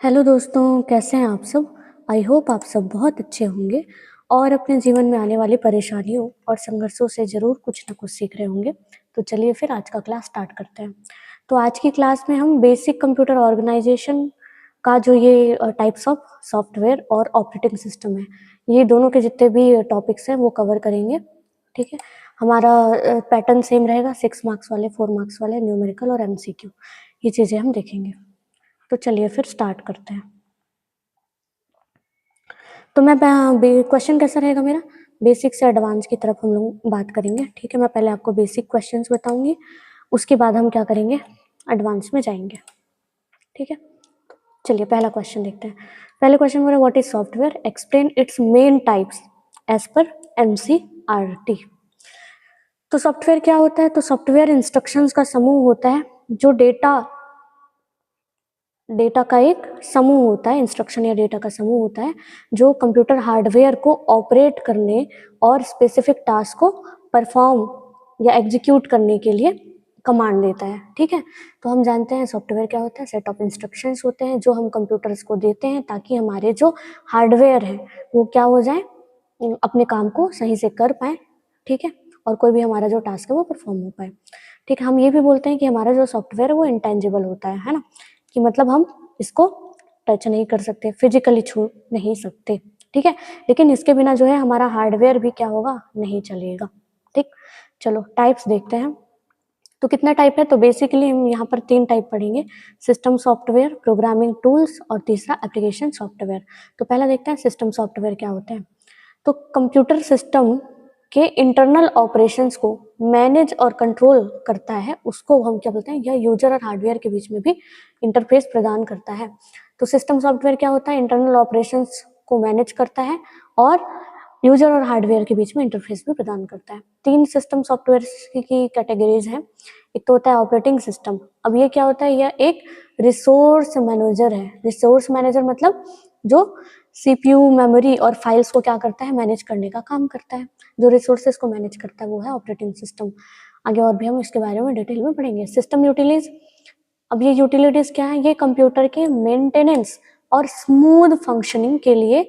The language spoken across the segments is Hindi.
हेलो दोस्तों, कैसे हैं आप सब। आई होप आप सब बहुत अच्छे होंगे और अपने जीवन में आने वाली परेशानियों और संघर्षों से ज़रूर कुछ ना कुछ सीख रहे होंगे। तो चलिए फिर आज का क्लास स्टार्ट करते हैं। तो आज की क्लास में हम बेसिक कंप्यूटर ऑर्गेनाइजेशन का जो ये टाइप्स ऑफ सॉफ्टवेयर और ऑपरेटिंग सिस्टम है, ये दोनों के जितने भी टॉपिक्स हैं वो कवर करेंगे। ठीक है, हमारा पैटर्न सेम रहेगा, 6 मार्क्स वाले, 4 मार्क्स वाले, न्यूमेरिकल और MCQ, ये चीज़ें हम देखेंगे। तो चलिए फिर स्टार्ट करते हैं। तो मैं क्वेश्चन कैसा रहेगा मेरा, बेसिक से एडवांस की तरफ हम लोग बात करेंगे। ठीक है, मैं पहले आपको बेसिक क्वेश्चंस बताऊंगी, उसके बाद हम क्या करेंगे, एडवांस में जाएंगे। ठीक है, चलिए पहला क्वेश्चन देखते हैं। पहले क्वेश्चन मेरा, what is software, explain its main types as पर NCERT। तो सॉफ्टवेयर क्या होता है, तो सॉफ्टवेयर इंस्ट्रक्शंस का समूह होता है जो डेटा का एक समूह होता है, इंस्ट्रक्शन या डेटा का समूह होता है जो कंप्यूटर हार्डवेयर को ऑपरेट करने और स्पेसिफिक टास्क को परफॉर्म या एग्जीक्यूट करने के लिए कमांड देता है। ठीक है, तो हम जानते हैं सॉफ्टवेयर क्या होता है, सेट ऑफ इंस्ट्रक्शंस होते हैं जो हम कंप्यूटर्स को देते हैं ताकि हमारे जो हार्डवेयर है वो क्या हो जाए, अपने काम को सही से कर पाए। ठीक है, और कोई भी हमारा जो टास्क है वो परफॉर्म हो पाए। ठीक है, हम ये भी बोलते हैं कि हमारा जो सॉफ्टवेयर है वो इंटेंजिबल होता है ना, कि मतलब हम इसको टच नहीं कर सकते, फिजिकली छू नहीं सकते। ठीक है, लेकिन इसके बिना जो है हमारा हार्डवेयर भी क्या होगा, नहीं चलेगा। ठीक, चलो टाइप्स देखते हैं। तो कितना टाइप है, तो बेसिकली हम यहाँ पर 3 टाइप पढ़ेंगे, सिस्टम सॉफ्टवेयर, प्रोग्रामिंग टूल्स और तीसरा एप्लीकेशन सॉफ्टवेयर। तो पहला देखते हैं सिस्टम सॉफ्टवेयर क्या होते हैं। तो कंप्यूटर सिस्टम के इंटरनल ऑपरेशंस को मैनेज और कंट्रोल करता है, उसको हम क्या बोलते हैं, यह यूजर और हार्डवेयर के बीच में भी इंटरफेस प्रदान करता है। तो सिस्टम सॉफ्टवेयर क्या होता है, इंटरनल ऑपरेशंस को मैनेज करता है और यूजर और हार्डवेयर के बीच में इंटरफेस भी प्रदान करता है। 3 सिस्टम सॉफ्टवेयर की कैटेगरीज हैं। एक तो होता है ऑपरेटिंग सिस्टम। अब ये क्या होता है, यह एक रिसोर्स मैनेजर है। रिसोर्स मैनेजर मतलब जो CPU, मेमोरी और फाइल्स को क्या करता है, मैनेज करने का काम करता है। जो रिसोर्सेज को मैनेज करता है वो है ऑपरेटिंग सिस्टम। आगे और भी हम इसके बारे में डिटेल में पढ़ेंगे। सिस्टम यूटिलिटीज, अब ये यूटिलिटीज क्या है, ये कंप्यूटर के मेंटेनेंस और स्मूथ फंक्शनिंग के लिए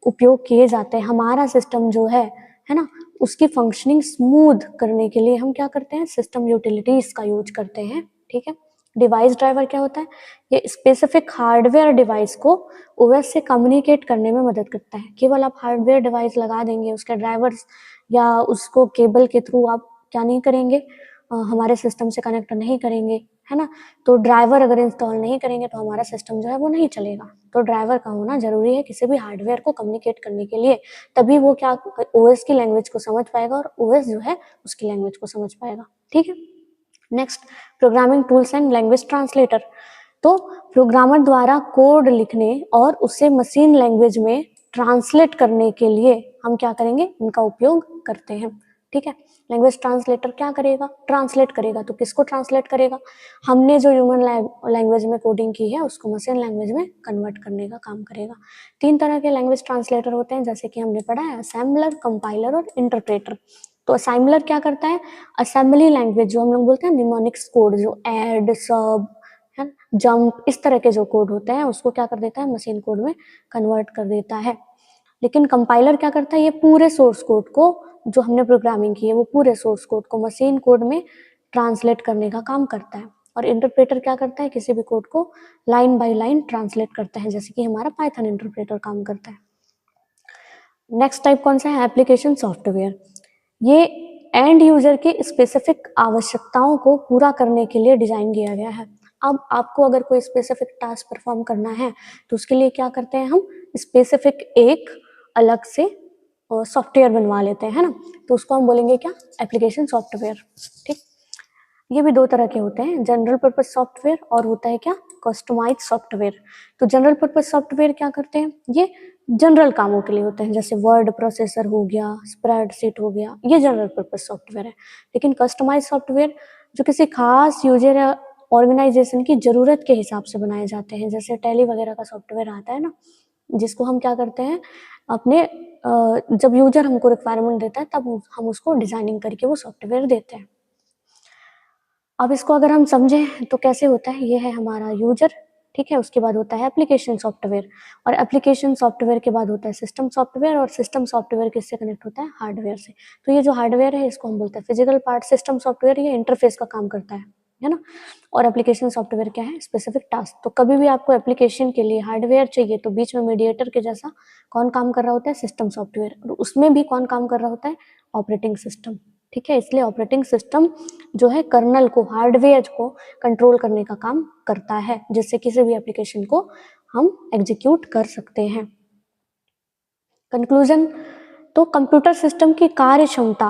उपयोग किए जाते हैं। हमारा सिस्टम जो है ना, उसकी फंक्शनिंग स्मूथ करने के लिए हम क्या करते हैं, सिस्टम यूटिलिटीज का यूज करते हैं। ठीक है, डिवाइस ड्राइवर क्या होता है, ये स्पेसिफिक हार्डवेयर डिवाइस को OS से कम्युनिकेट करने में मदद करता है। केवल आप हार्डवेयर डिवाइस लगा देंगे, उसके ड्राइवर्स या उसको केबल के थ्रू आप क्या नहीं करेंगे, हमारे सिस्टम से कनेक्ट नहीं करेंगे, है ना। तो ड्राइवर अगर इंस्टॉल नहीं करेंगे तो हमारा सिस्टम जो है वो नहीं चलेगा। तो ड्राइवर का होना जरूरी है किसी भी हार्डवेयर को कम्युनिकेट करने के लिए, तभी वो क्या OS की लैंग्वेज को समझ पाएगा और OS जो है उसकी लैंग्वेज को समझ पाएगा। ठीक है, next, programming tools and language translator. तो प्रोग्रामर द्वारा कोड लिखने और उसे मशीन लैंग्वेज में ट्रांसलेट करने के लिए हम क्या करेंगे, इनका उपयोग करते हैं। ठीक है, लैंग्वेज ट्रांसलेटर क्या करेगा, ट्रांसलेट करेगा। तो किसको ट्रांसलेट करेगा, हमने जो ह्यूमन लैंग्वेज में कोडिंग की है उसको मशीन लैंग्वेज में कन्वर्ट करने का काम करेगा। 3 तरह के लैंग्वेज ट्रांसलेटर होते हैं, जैसे कि हमने पढ़ा है, असेंबलर, कंपाइलर और इंटरप्रेटर। तो असेंबलर क्या करता है, असेंबली लैंग्वेज जो हम लोग बोलते हैं निमोनिक्स कोड, जो ऐड, सब, है, जंप, इस तरह के जो कोड होते हैं उसको क्या कर देता है, मशीन कोड में कन्वर्ट कर देता है। लेकिन कंपाइलर क्या करता है, ये पूरे सोर्स कोड को, जो हमने प्रोग्रामिंग की है वो पूरे सोर्स कोड को मशीन कोड में ट्रांसलेट करने का काम करता है। और इंटरप्रेटर क्या करता है, किसी भी कोड को लाइन बाय लाइन ट्रांसलेट करता है, जैसे कि हमारा पाइथन इंटरप्रेटर काम करता है। नेक्स्ट टाइप कौन सा है, एप्लीकेशन सॉफ्टवेयर। ये एंड यूजर की स्पेसिफिक आवश्यकताओं को पूरा करने के लिए डिजाइन किया गया है। अब आपको अगर कोई स्पेसिफिक टास्क परफॉर्म करना है तो उसके लिए क्या करते हैं, हम स्पेसिफिक एक अलग से सॉफ्टवेयर बनवा लेते हैं, है ना। तो उसको हम बोलेंगे क्या, एप्लीकेशन सॉफ्टवेयर। ठीक, ये भी 2 तरह के होते हैं, जनरल पर्पज सॉफ्टवेयर और होता है क्या, कस्टमाइज सॉफ्टवेयर। तो जनरल पर्पज सॉफ्टवेयर क्या करते हैं, ये जनरल कामों के लिए होते हैं, जैसे वर्ड प्रोसेसर हो गया, स्प्रेडशीट हो गया, ये जनरल पर्पज सॉफ्टवेयर है। लेकिन कस्टमाइज सॉफ्टवेयर जो किसी खास यूजर या ऑर्गेनाइजेशन की जरूरत के हिसाब से बनाए जाते हैं, जैसे टैली वगैरह का सॉफ्टवेयर आता है ना, जिसको हम क्या करते हैं, अपने जब यूजर हमको रिक्वायरमेंट देता है तब हम उसको डिजाइनिंग करके वो सॉफ्टवेयर देते हैं। अब इसको अगर हम समझें तो कैसे होता है, ये है हमारा यूजर, ठीक है। उसके बाद होता है एप्लीकेशन सॉफ्टवेयर, और एप्लीकेशन सॉफ्टवेयर के बाद होता है सिस्टम सॉफ्टवेयर, और सिस्टम सॉफ्टवेयर किससे कनेक्ट होता है, हार्डवेयर से। तो ये जो हार्डवेयर है इसको हम बोलते हैं फिजिकल पार्ट, सिस्टम सॉफ्टवेयर ये इंटरफेस का काम करता है ना। और एप्लीकेशन सॉफ्टवेयर क्या है, स्पेसिफिक टास्क। तो कभी भी आपको एप्लीकेशन के लिए हार्डवेयर चाहिए तो बीच में मीडिएटर के जैसा कौन काम कर रहा होता है, सिस्टम सॉफ्टवेयर, और उसमें भी कौन काम कर रहा होता है, ऑपरेटिंग सिस्टम। ठीक है, इसलिए ऑपरेटिंग सिस्टम जो है कर्नल को, हार्डवेयर को कंट्रोल करने का काम करता है, जिससे किसी भी एप्लीकेशन को हम एग्जीक्यूट कर सकते हैं। कंक्लूजन, तो कंप्यूटर सिस्टम की कार्य क्षमता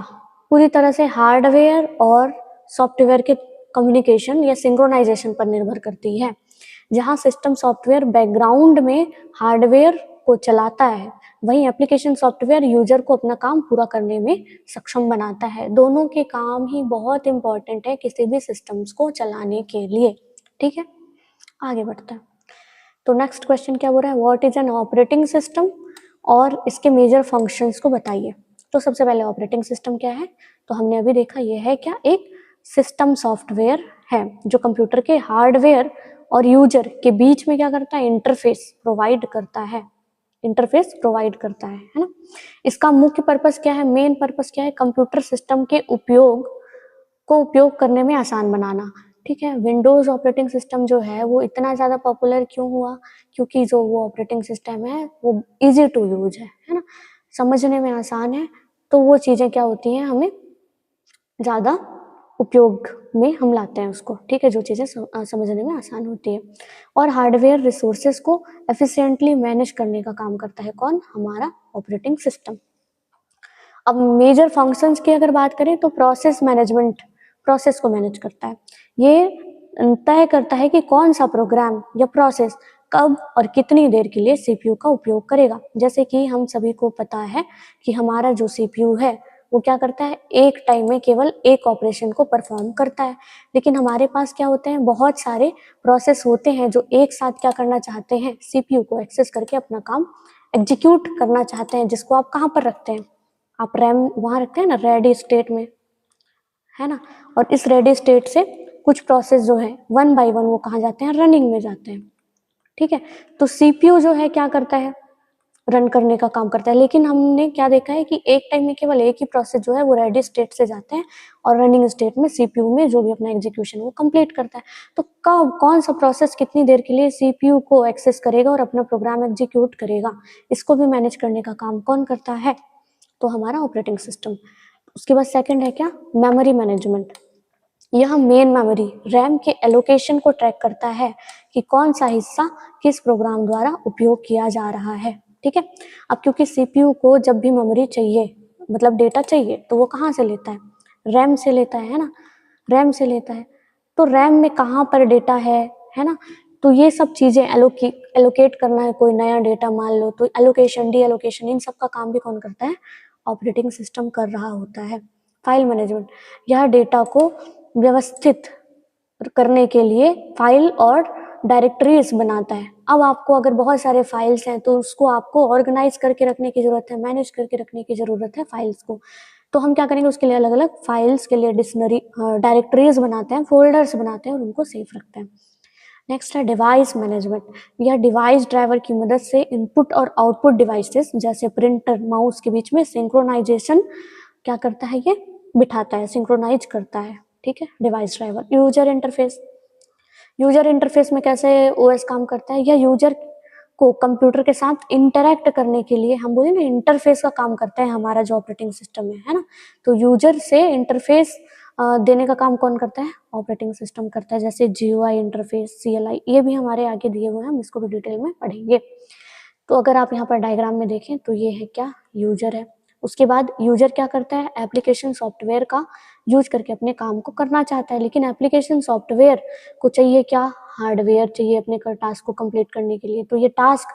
पूरी तरह से हार्डवेयर और सॉफ्टवेयर के कम्युनिकेशन या सिंक्रोनाइजेशन पर निर्भर करती है। जहां सिस्टम सॉफ्टवेयर बैकग्राउंड में हार्डवेयर को चलाता है, वहीं एप्लीकेशन सॉफ्टवेयर यूजर को अपना काम पूरा करने में सक्षम बनाता है। दोनों के काम ही बहुत इंपॉर्टेंट है किसी भी सिस्टम्स को चलाने के लिए। ठीक है, आगे बढ़ते हैं। तो नेक्स्ट क्वेश्चन क्या बोल रहा है, what is an operating system, और इसके मेजर फंक्शंस को बताइए। तो सबसे पहले ऑपरेटिंग सिस्टम क्या है, तो हमने अभी देखा ये है क्या, एक सिस्टम सॉफ्टवेयर है जो कंप्यूटर के हार्डवेयर और यूजर के बीच में क्या करता है, इंटरफेस प्रोवाइड करता है, इंटरफेस प्रोवाइड करता है ना। इसका मुख्य पर्पस क्या है, मेन पर्पस क्या है, कंप्यूटर सिस्टम के उपयोग करने में आसान बनाना। ठीक है, विंडोज ऑपरेटिंग सिस्टम जो है वो इतना ज़्यादा पॉपुलर क्यों हुआ, क्योंकि जो वो ऑपरेटिंग सिस्टम है वो इजी टू यूज है ना, समझने में आसान है। तो वो चीज़ें क्या होती हैं, हमें ज़्यादा उपयोग में हम लाते हैं उसको। ठीक है, जो चीज़ें समझने में आसान होती है। और हार्डवेयर रिसोर्सेज को एफिशिएंटली मैनेज करने का काम करता है कौन, हमारा ऑपरेटिंग सिस्टम। अब मेजर फंक्शंस की अगर बात करें तो प्रोसेस मैनेजमेंट, प्रोसेस को मैनेज करता है। ये तय करता है कि कौन सा प्रोग्राम या प्रोसेस कब और कितनी देर के लिए सीपीयू का उपयोग करेगा। जैसे कि हम सभी को पता है कि हमारा जो सीपीयू है वो क्या करता है, एक टाइम में केवल एक ऑपरेशन को परफॉर्म करता है। लेकिन हमारे पास क्या होते हैं, बहुत सारे प्रोसेस होते हैं जो एक साथ क्या करना चाहते हैं, सीपीयू को एक्सेस करके अपना काम एग्जीक्यूट करना चाहते हैं, जिसको आप कहाँ पर रखते हैं, आप रैम वहाँ रखते हैं ना, रेडी स्टेट में, है ना। और इस रेडी स्टेट से कुछ प्रोसेस जो है वन बाय वन वो कहाँ जाते हैं, रनिंग में जाते हैं। ठीक है, तो सीपीयू जो है क्या करता है, रन करने का काम करता है। लेकिन हमने क्या देखा है कि एक टाइम में केवल एक ही प्रोसेस जो है वो रेडी स्टेट से जाते हैं और रनिंग स्टेट में सीपीयू में जो भी अपना एग्जीक्यूशन वो कंप्लीट करता है। तो कब कौन सा प्रोसेस कितनी देर के लिए सीपीयू को एक्सेस करेगा और अपना प्रोग्राम एग्जीक्यूट करेगा, इसको भी मैनेज करने का काम कौन करता है, तो हमारा ऑपरेटिंग सिस्टम। उसके बाद सेकंड है क्या, मेमोरी मैनेजमेंट। यह मेन मेमोरी रैम के एलोकेशन को ट्रैक करता है कि कौन सा हिस्सा किस प्रोग्राम द्वारा उपयोग किया जा रहा है। ठीक है, अब क्योंकि सीपीयू को जब भी मेमोरी चाहिए, मतलब डेटा चाहिए, तो वो कहाँ से लेता है, रैम से लेता है ना, रैम से लेता है। तो रैम में कहाँ पर डेटा है ना, तो ये सब चीज़ें एलोकेट करना है, कोई नया डेटा मान लो तो एलोकेशन, डी एलोकेशन, इन सब का काम भी कौन करता है, ऑपरेटिंग सिस्टम कर रहा होता है। फाइल मैनेजमेंट, यह डेटा को व्यवस्थित करने के लिए फाइल और डायरेक्टरीज बनाता है। अब आपको अगर बहुत सारे फाइल्स हैं तो उसको आपको ऑर्गेनाइज करके रखने की ज़रूरत है, मैनेज करके रखने की ज़रूरत है फाइल्स को। तो हम क्या करेंगे, उसके लिए अलग अलग फाइल्स के लिए डिक्शनरी डायरेक्टरीज बनाते हैं, फोल्डर्स बनाते हैं और उनको सेफ रखते हैं। नेक्स्ट है डिवाइस मैनेजमेंट। यह डिवाइस ड्राइवर की मदद से इनपुट और आउटपुट डिवाइसेस जैसे प्रिंटर, माउस के बीच में सिंक्रोनाइजेशन क्या करता है, ये बिठाता है, सिंक्रोनाइज करता है। ठीक है, device driver. User interface, user interface में कैसे ओएस काम करता है, यह यूजर को कंप्यूटर के साथ इंटरैक्ट करने के लिए, हम बोले ना इंटरफेस का काम करता है हमारा जो ऑपरेटिंग सिस्टम है ना। तो यूजर से इंटरफेस देने का काम कौन करता है, ऑपरेटिंग सिस्टम करता है। जैसे जीयूआई इंटरफेस, सीएलआई, ये भी हमारे आगे दिए हुए हैं, हम इसको भी डिटेल में पढ़ेंगे। तो अगर आप यहाँ पर डायग्राम में देखें तो ये है क्या, यूजर है। उसके बाद यूजर क्या करता है, एप्लीकेशन सॉफ्टवेयर का यूज करके अपने काम को करना चाहता है। लेकिन एप्लीकेशन सॉफ्टवेयर को चाहिए क्या, हार्डवेयर चाहिए अपने टास्क को कंप्लीट करने के लिए। तो ये टास्क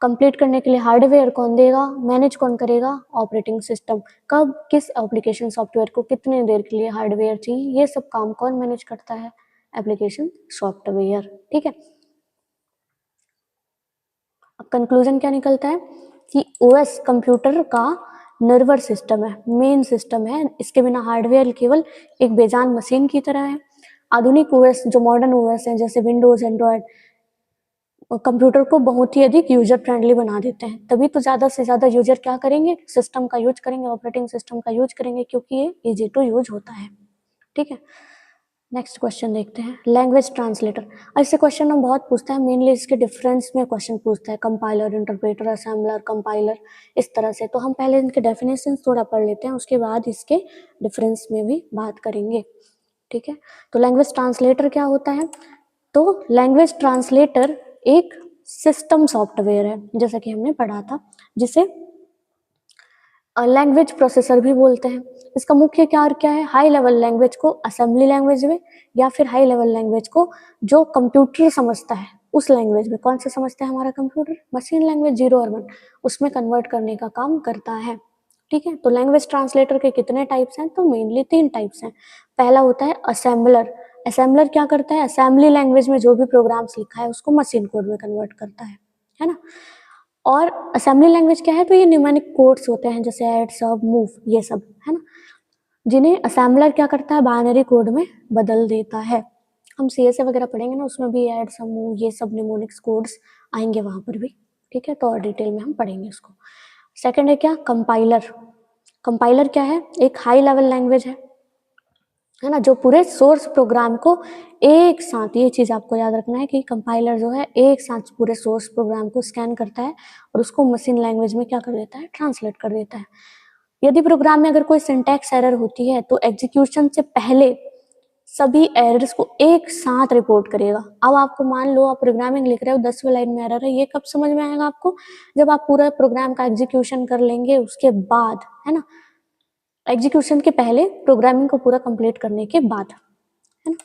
कंप्लीट करने के लिए हार्डवेयर कौन देगा, मैनेज कौन करेगा, ऑपरेटिंग सिस्टम। कब, किस एप्लीकेशन सॉफ्टवेयर को कितने देर के लिए हार्डवेयर चाहिए, ये सब काम कौन मैनेज करता है, एप्लीकेशन सॉफ्टवेयर। ठीक है, अब कंक्लूजन क्या निकलता है कि ओएस कंप्यूटर का नर्वर सिस्टम है, मेन सिस्टम है। इसके बिना हार्डवेयर केवल एक बेजान मशीन की तरह है। आधुनिक ओएस जो मॉडर्न ओएस हैं जैसे विंडोज, एंड्रॉयड, कंप्यूटर को बहुत ही अधिक यूजर फ्रेंडली बना देते हैं। तभी तो ज़्यादा से ज़्यादा यूजर क्या करेंगे, सिस्टम का यूज करेंगे, ऑपरेटिंग सिस्टम का यूज करेंगे, क्योंकि ये इजी टू यूज होता है। ठीक है, नेक्स्ट क्वेश्चन देखते हैं, लैंग्वेज ट्रांसलेटर। ऐसे क्वेश्चन हम बहुत पूछता है, मेनली इसके डिफरेंस में क्वेश्चन पूछता है, कंपाइलर, इंटरप्रेटर, असेंबलर, कंपाइलर, इस तरह से। तो हम पहले इनके डेफिनेशन थोड़ा पढ़ लेते हैं, उसके बाद इसके डिफरेंस में भी बात करेंगे। ठीक है, तो लैंग्वेज ट्रांसलेटर क्या होता है? तो लैंग्वेज ट्रांसलेटर एक सिस्टम सॉफ्टवेयर है, जैसा कि हमने पढ़ा था, जिसे लैंग्वेज प्रोसेसर भी बोलते हैं। इसका मुख्य कार्य क्या है? हाई लेवल लैंग्वेज को असेंबली लैंग्वेज में, या फिर हाई लेवल लैंग्वेज को जो कंप्यूटर समझता है उस लैंग्वेज में, कौन सा समझता है हमारा कंप्यूटर? मशीन लैंग्वेज 0 और 1, उसमें कन्वर्ट करने का काम करता है। ठीक है, तो लैंग्वेज ट्रांसलेटर के कितने टाइप्स हैं? तो मेनली 3 टाइप्स हैं। पहला होता है असेंबलर। असेंबलर क्या करता है? असेंबली लैंग्वेज में जो भी प्रोग्राम्स लिखा है उसको मशीन कोड में कन्वर्ट करता है ना। और असेंबली लैंग्वेज क्या है? तो ये न्यूमेरिक कोड्स होते हैं, जैसे ऐड, सब, मूव, ये सब, है ना, जिन्हें असेंबलर क्या करता है? बाइनरी कोड में बदल देता है। हम सीएसए वगैरह पढ़ेंगे ना, उसमें भी ऐड, सब, मूव, ये सब न्यूमेरिक्स कोड्स आएंगे वहां पर भी। ठीक है, तो और डिटेल में हम पढ़ेंगे इसको। सेकंड है क्या? कंपाइलर। कंपाइलर क्या है? एक हाई लेवल लैंग्वेज है ना, जो पूरे सोर्स प्रोग्राम को एक साथ, ये चीज़ आपको याद रखना है कि कंपाइलर जो है एक साथ पूरे सोर्स प्रोग्राम को स्कैन करता है और उसको मशीन लैंग्वेज में क्या कर देता है? ट्रांसलेट कर देता है। यदि प्रोग्राम में अगर कोई सिंटैक्स एरर होती है तो एग्जीक्यूशन से पहले सभी एरर्स को एक साथ रिपोर्ट करेगा। अब आपको मान लो आप प्रोग्रामिंग लिख रहे हो, 10वीं लाइन में एरर है, ये कब समझ में आएगा आपको? जब आप पूरा प्रोग्राम का एग्जीक्यूशन कर लेंगे उसके बाद, है ना, एग्जीक्यूशन के पहले, प्रोग्रामिंग को पूरा कंप्लीट करने के बाद, है ना,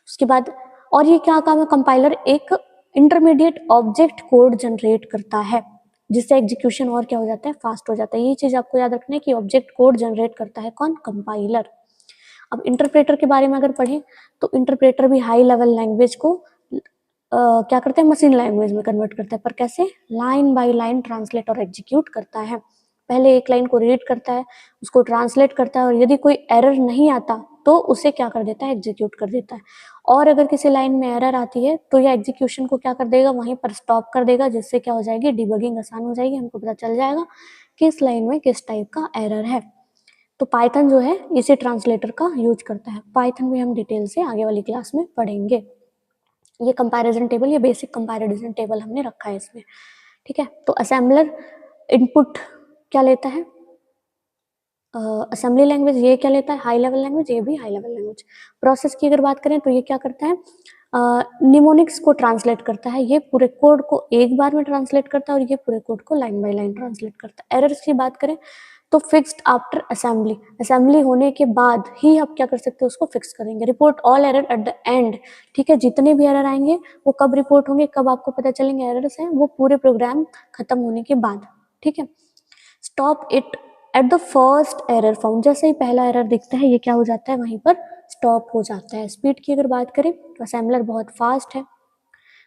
उसके बाद। और ये क्या काम है? कंपाइलर एक इंटरमीडिएट ऑब्जेक्ट कोड जनरेट करता है, जिससे एग्जीक्यूशन और क्या हो जाता है? फास्ट हो जाता है। ये चीज आपको याद रखना है कि ऑब्जेक्ट कोड जनरेट करता है कौन? कंपाइलर। अब इंटरप्रेटर के बारे में अगर पढ़ें तो इंटरप्रेटर भी हाई लेवल लैंग्वेज को क्या करते हैं? मशीन लैंग्वेज में कन्वर्ट करता है। पर कैसे? लाइन बाय लाइन ट्रांसलेट और एग्जीक्यूट करता है। पहले एक लाइन को रीड करता है, उसको ट्रांसलेट करता है, और यदि कोई एरर नहीं आता तो उसे क्या कर देता है? एग्जीक्यूट कर देता है। और अगर किसी लाइन में एरर आती है तो यह एग्जीक्यूशन को क्या कर देगा? वहीं पर स्टॉप कर देगा, जिससे क्या हो जाएगी? डिबगिंग आसान हो जाएगी, हमको पता चल जाएगा कि इस लाइन में किस टाइप का एरर है। तो पाइथन जो है इसी ट्रांसलेटर का यूज करता है। पाइथन भी हम डिटेल से आगे वाली क्लास में पढ़ेंगे। ये कंपैरिजन टेबल, ये बेसिक कंपैरिजन टेबल हमने रखा है इसमें। ठीक है, तो असेंबलर इनपुट क्या लेता है? असेंबली लैंग्वेज ये क्या लेता है? हाई लेवल लैंग्वेज, ये भी हाई लेवल लैंग्वेज। प्रोसेस की अगर बात करें तो ये क्या करता है? निमोनिक्स को ट्रांसलेट करता है, ये पूरे कोड को एक बार में ट्रांसलेट करता है, और ये पूरे कोड को लाइन बाय लाइन ट्रांसलेट करता है। एरर्स की बात करें तो फिक्स्ड आफ्टर असेंबली, असेंबली होने के बाद ही आप क्या कर सकते हो? उसको फिक्स करेंगे। Report all error at the end. ठीक है, जितने भी एरर आएंगे वो कब रिपोर्ट होंगे, कब आपको पता चलेंगे एरर्स हैं? वो पूरे प्रोग्राम खत्म होने के बाद। ठीक है, stop it at the first error found, जैसे ही पहला एरर दिखता है ये क्या हो जाता है? वहीं पर स्टॉप हो जाता है। स्पीड की अगर बात करें तो असेंबलर बहुत फास्ट है,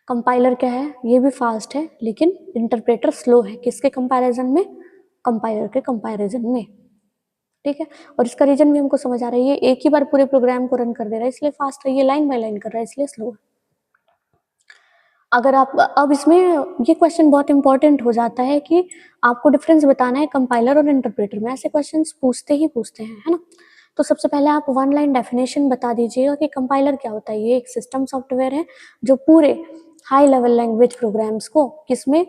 कंपाइलर क्या है? ये भी फास्ट है, लेकिन इंटरप्रेटर स्लो है। किसके कंपैरिजन में? कंपाइलर के कंपैरिजन में। ठीक है, और इसका रीजन भी हमको समझ आ रहा है, ये एक ही बार पूरे प्रोग्राम को रन कर दे रहा है इसलिए फास्ट है, ये लाइन बाय लाइन कर रहा है इसलिए स्लो है। अगर आप अब इसमें ये क्वेश्चन बहुत इंपॉर्टेंट हो जाता है कि आपको डिफरेंस बताना है कंपाइलर और इंटरप्रेटर में। ऐसे क्वेश्चंस पूछते ही पूछते हैं, है ना। तो सबसे पहले आप 1 लाइन डेफिनेशन बता दीजिएगा कि कंपाइलर क्या होता है। ये एक सिस्टम सॉफ्टवेयर है जो पूरे हाई लेवल लैंग्वेज प्रोग्राम्स को किसमें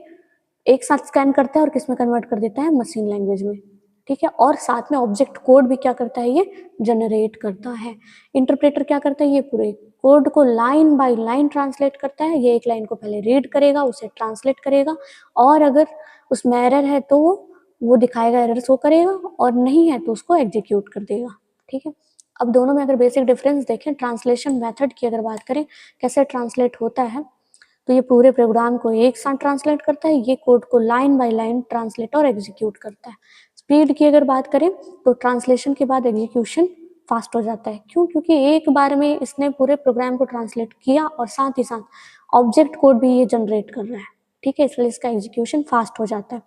एक साथ स्कैन करता है और किसमें कन्वर्ट कर देता है? मशीन लैंग्वेज में। ठीक है, और साथ में ऑब्जेक्ट कोड भी क्या करता है? ये जनरेट करता है। इंटरप्रेटर क्या करता है? ये पूरे कोड को लाइन बाय लाइन ट्रांसलेट करता है। ये एक लाइन को पहले रीड करेगा, उसे ट्रांसलेट करेगा, और अगर उसमें एरर है तो वो दिखाएगा, एरर शो करेगा, और नहीं है तो उसको एग्जीक्यूट कर देगा। ठीक है, अब दोनों में अगर बेसिक डिफरेंस देखें, ट्रांसलेशन मेथड की अगर बात करें कैसे ट्रांसलेट होता है, तो ये पूरे प्रोग्राम को एक साथ ट्रांसलेट करता है, ये कोड को लाइन बाय लाइन ट्रांसलेट और एग्जीक्यूट करता है। स्पीड की अगर बात करें तो ट्रांसलेशन के बाद एग्जीक्यूशन फास्ट हो जाता है। क्यों? क्योंकि एक बार में इसने पूरे प्रोग्राम को ट्रांसलेट किया और साथ ही साथ ऑब्जेक्ट कोड भी ये जनरेट कर रहा है। ठीक है, इसलिए इसका एग्जीक्यूशन फास्ट हो जाता है।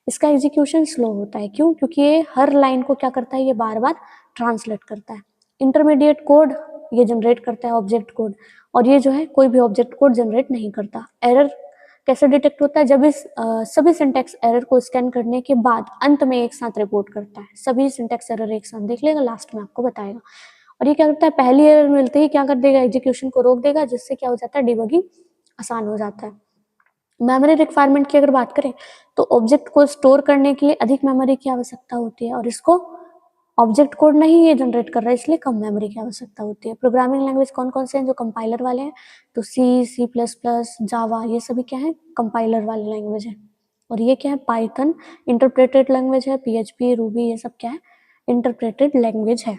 इसका एग्जीक्यूशन स्लो होता है। क्यों? क्योंकि ये हर लाइन को क्या करता है? ये बार बार ट्रांसलेट करता है। इंटरमीडिएट कोड ये जनरेट करता है, ऑब्जेक्ट कोड, और ये जो है कोई भी ऑब्जेक्ट कोड जनरेट नहीं करता। एरर कैसे डिटेक्ट होता है? जब इस सभी सिंटैक्स एरर को स्कैन करने के बाद अंत में एक साथ रिपोर्ट करता है। सभी सिंटैक्स एरर एक साथ देख लेगा, लास्ट में आपको बताएगा। और ये क्या करता है, पहली एरर मिलते ही क्या कर देगा, एग्जीक्यूशन को रोक देगा, जिससे क्या हो जाता है, डिबगिंग आसान हो जाता है। मेमोरी रिक्वायरमेंट की अगर बात करें तो ऑब्जेक्ट को स्टोर करने के लिए अधिक मेमोरी की आवश्यकता होती है, और इसको ऑब्जेक्ट कोड नहीं ये जनरेट कर रहा है, इसलिए कम मेमोरी की आवश्यकता होती है। प्रोग्रामिंग लैंग्वेज कौन कौन से हैं जो कंपाइलर वाले हैं? तो सी, सी प्लस प्लस, जावा, ये सभी क्या है, कंपाइलर वाले लैंग्वेज है। और ये क्या है, पाइथन इंटरप्रेटेड लैंग्वेज है, पीएचपी, रूबी, ये सब क्या है, इंटरप्रेटेड लैंग्वेज है।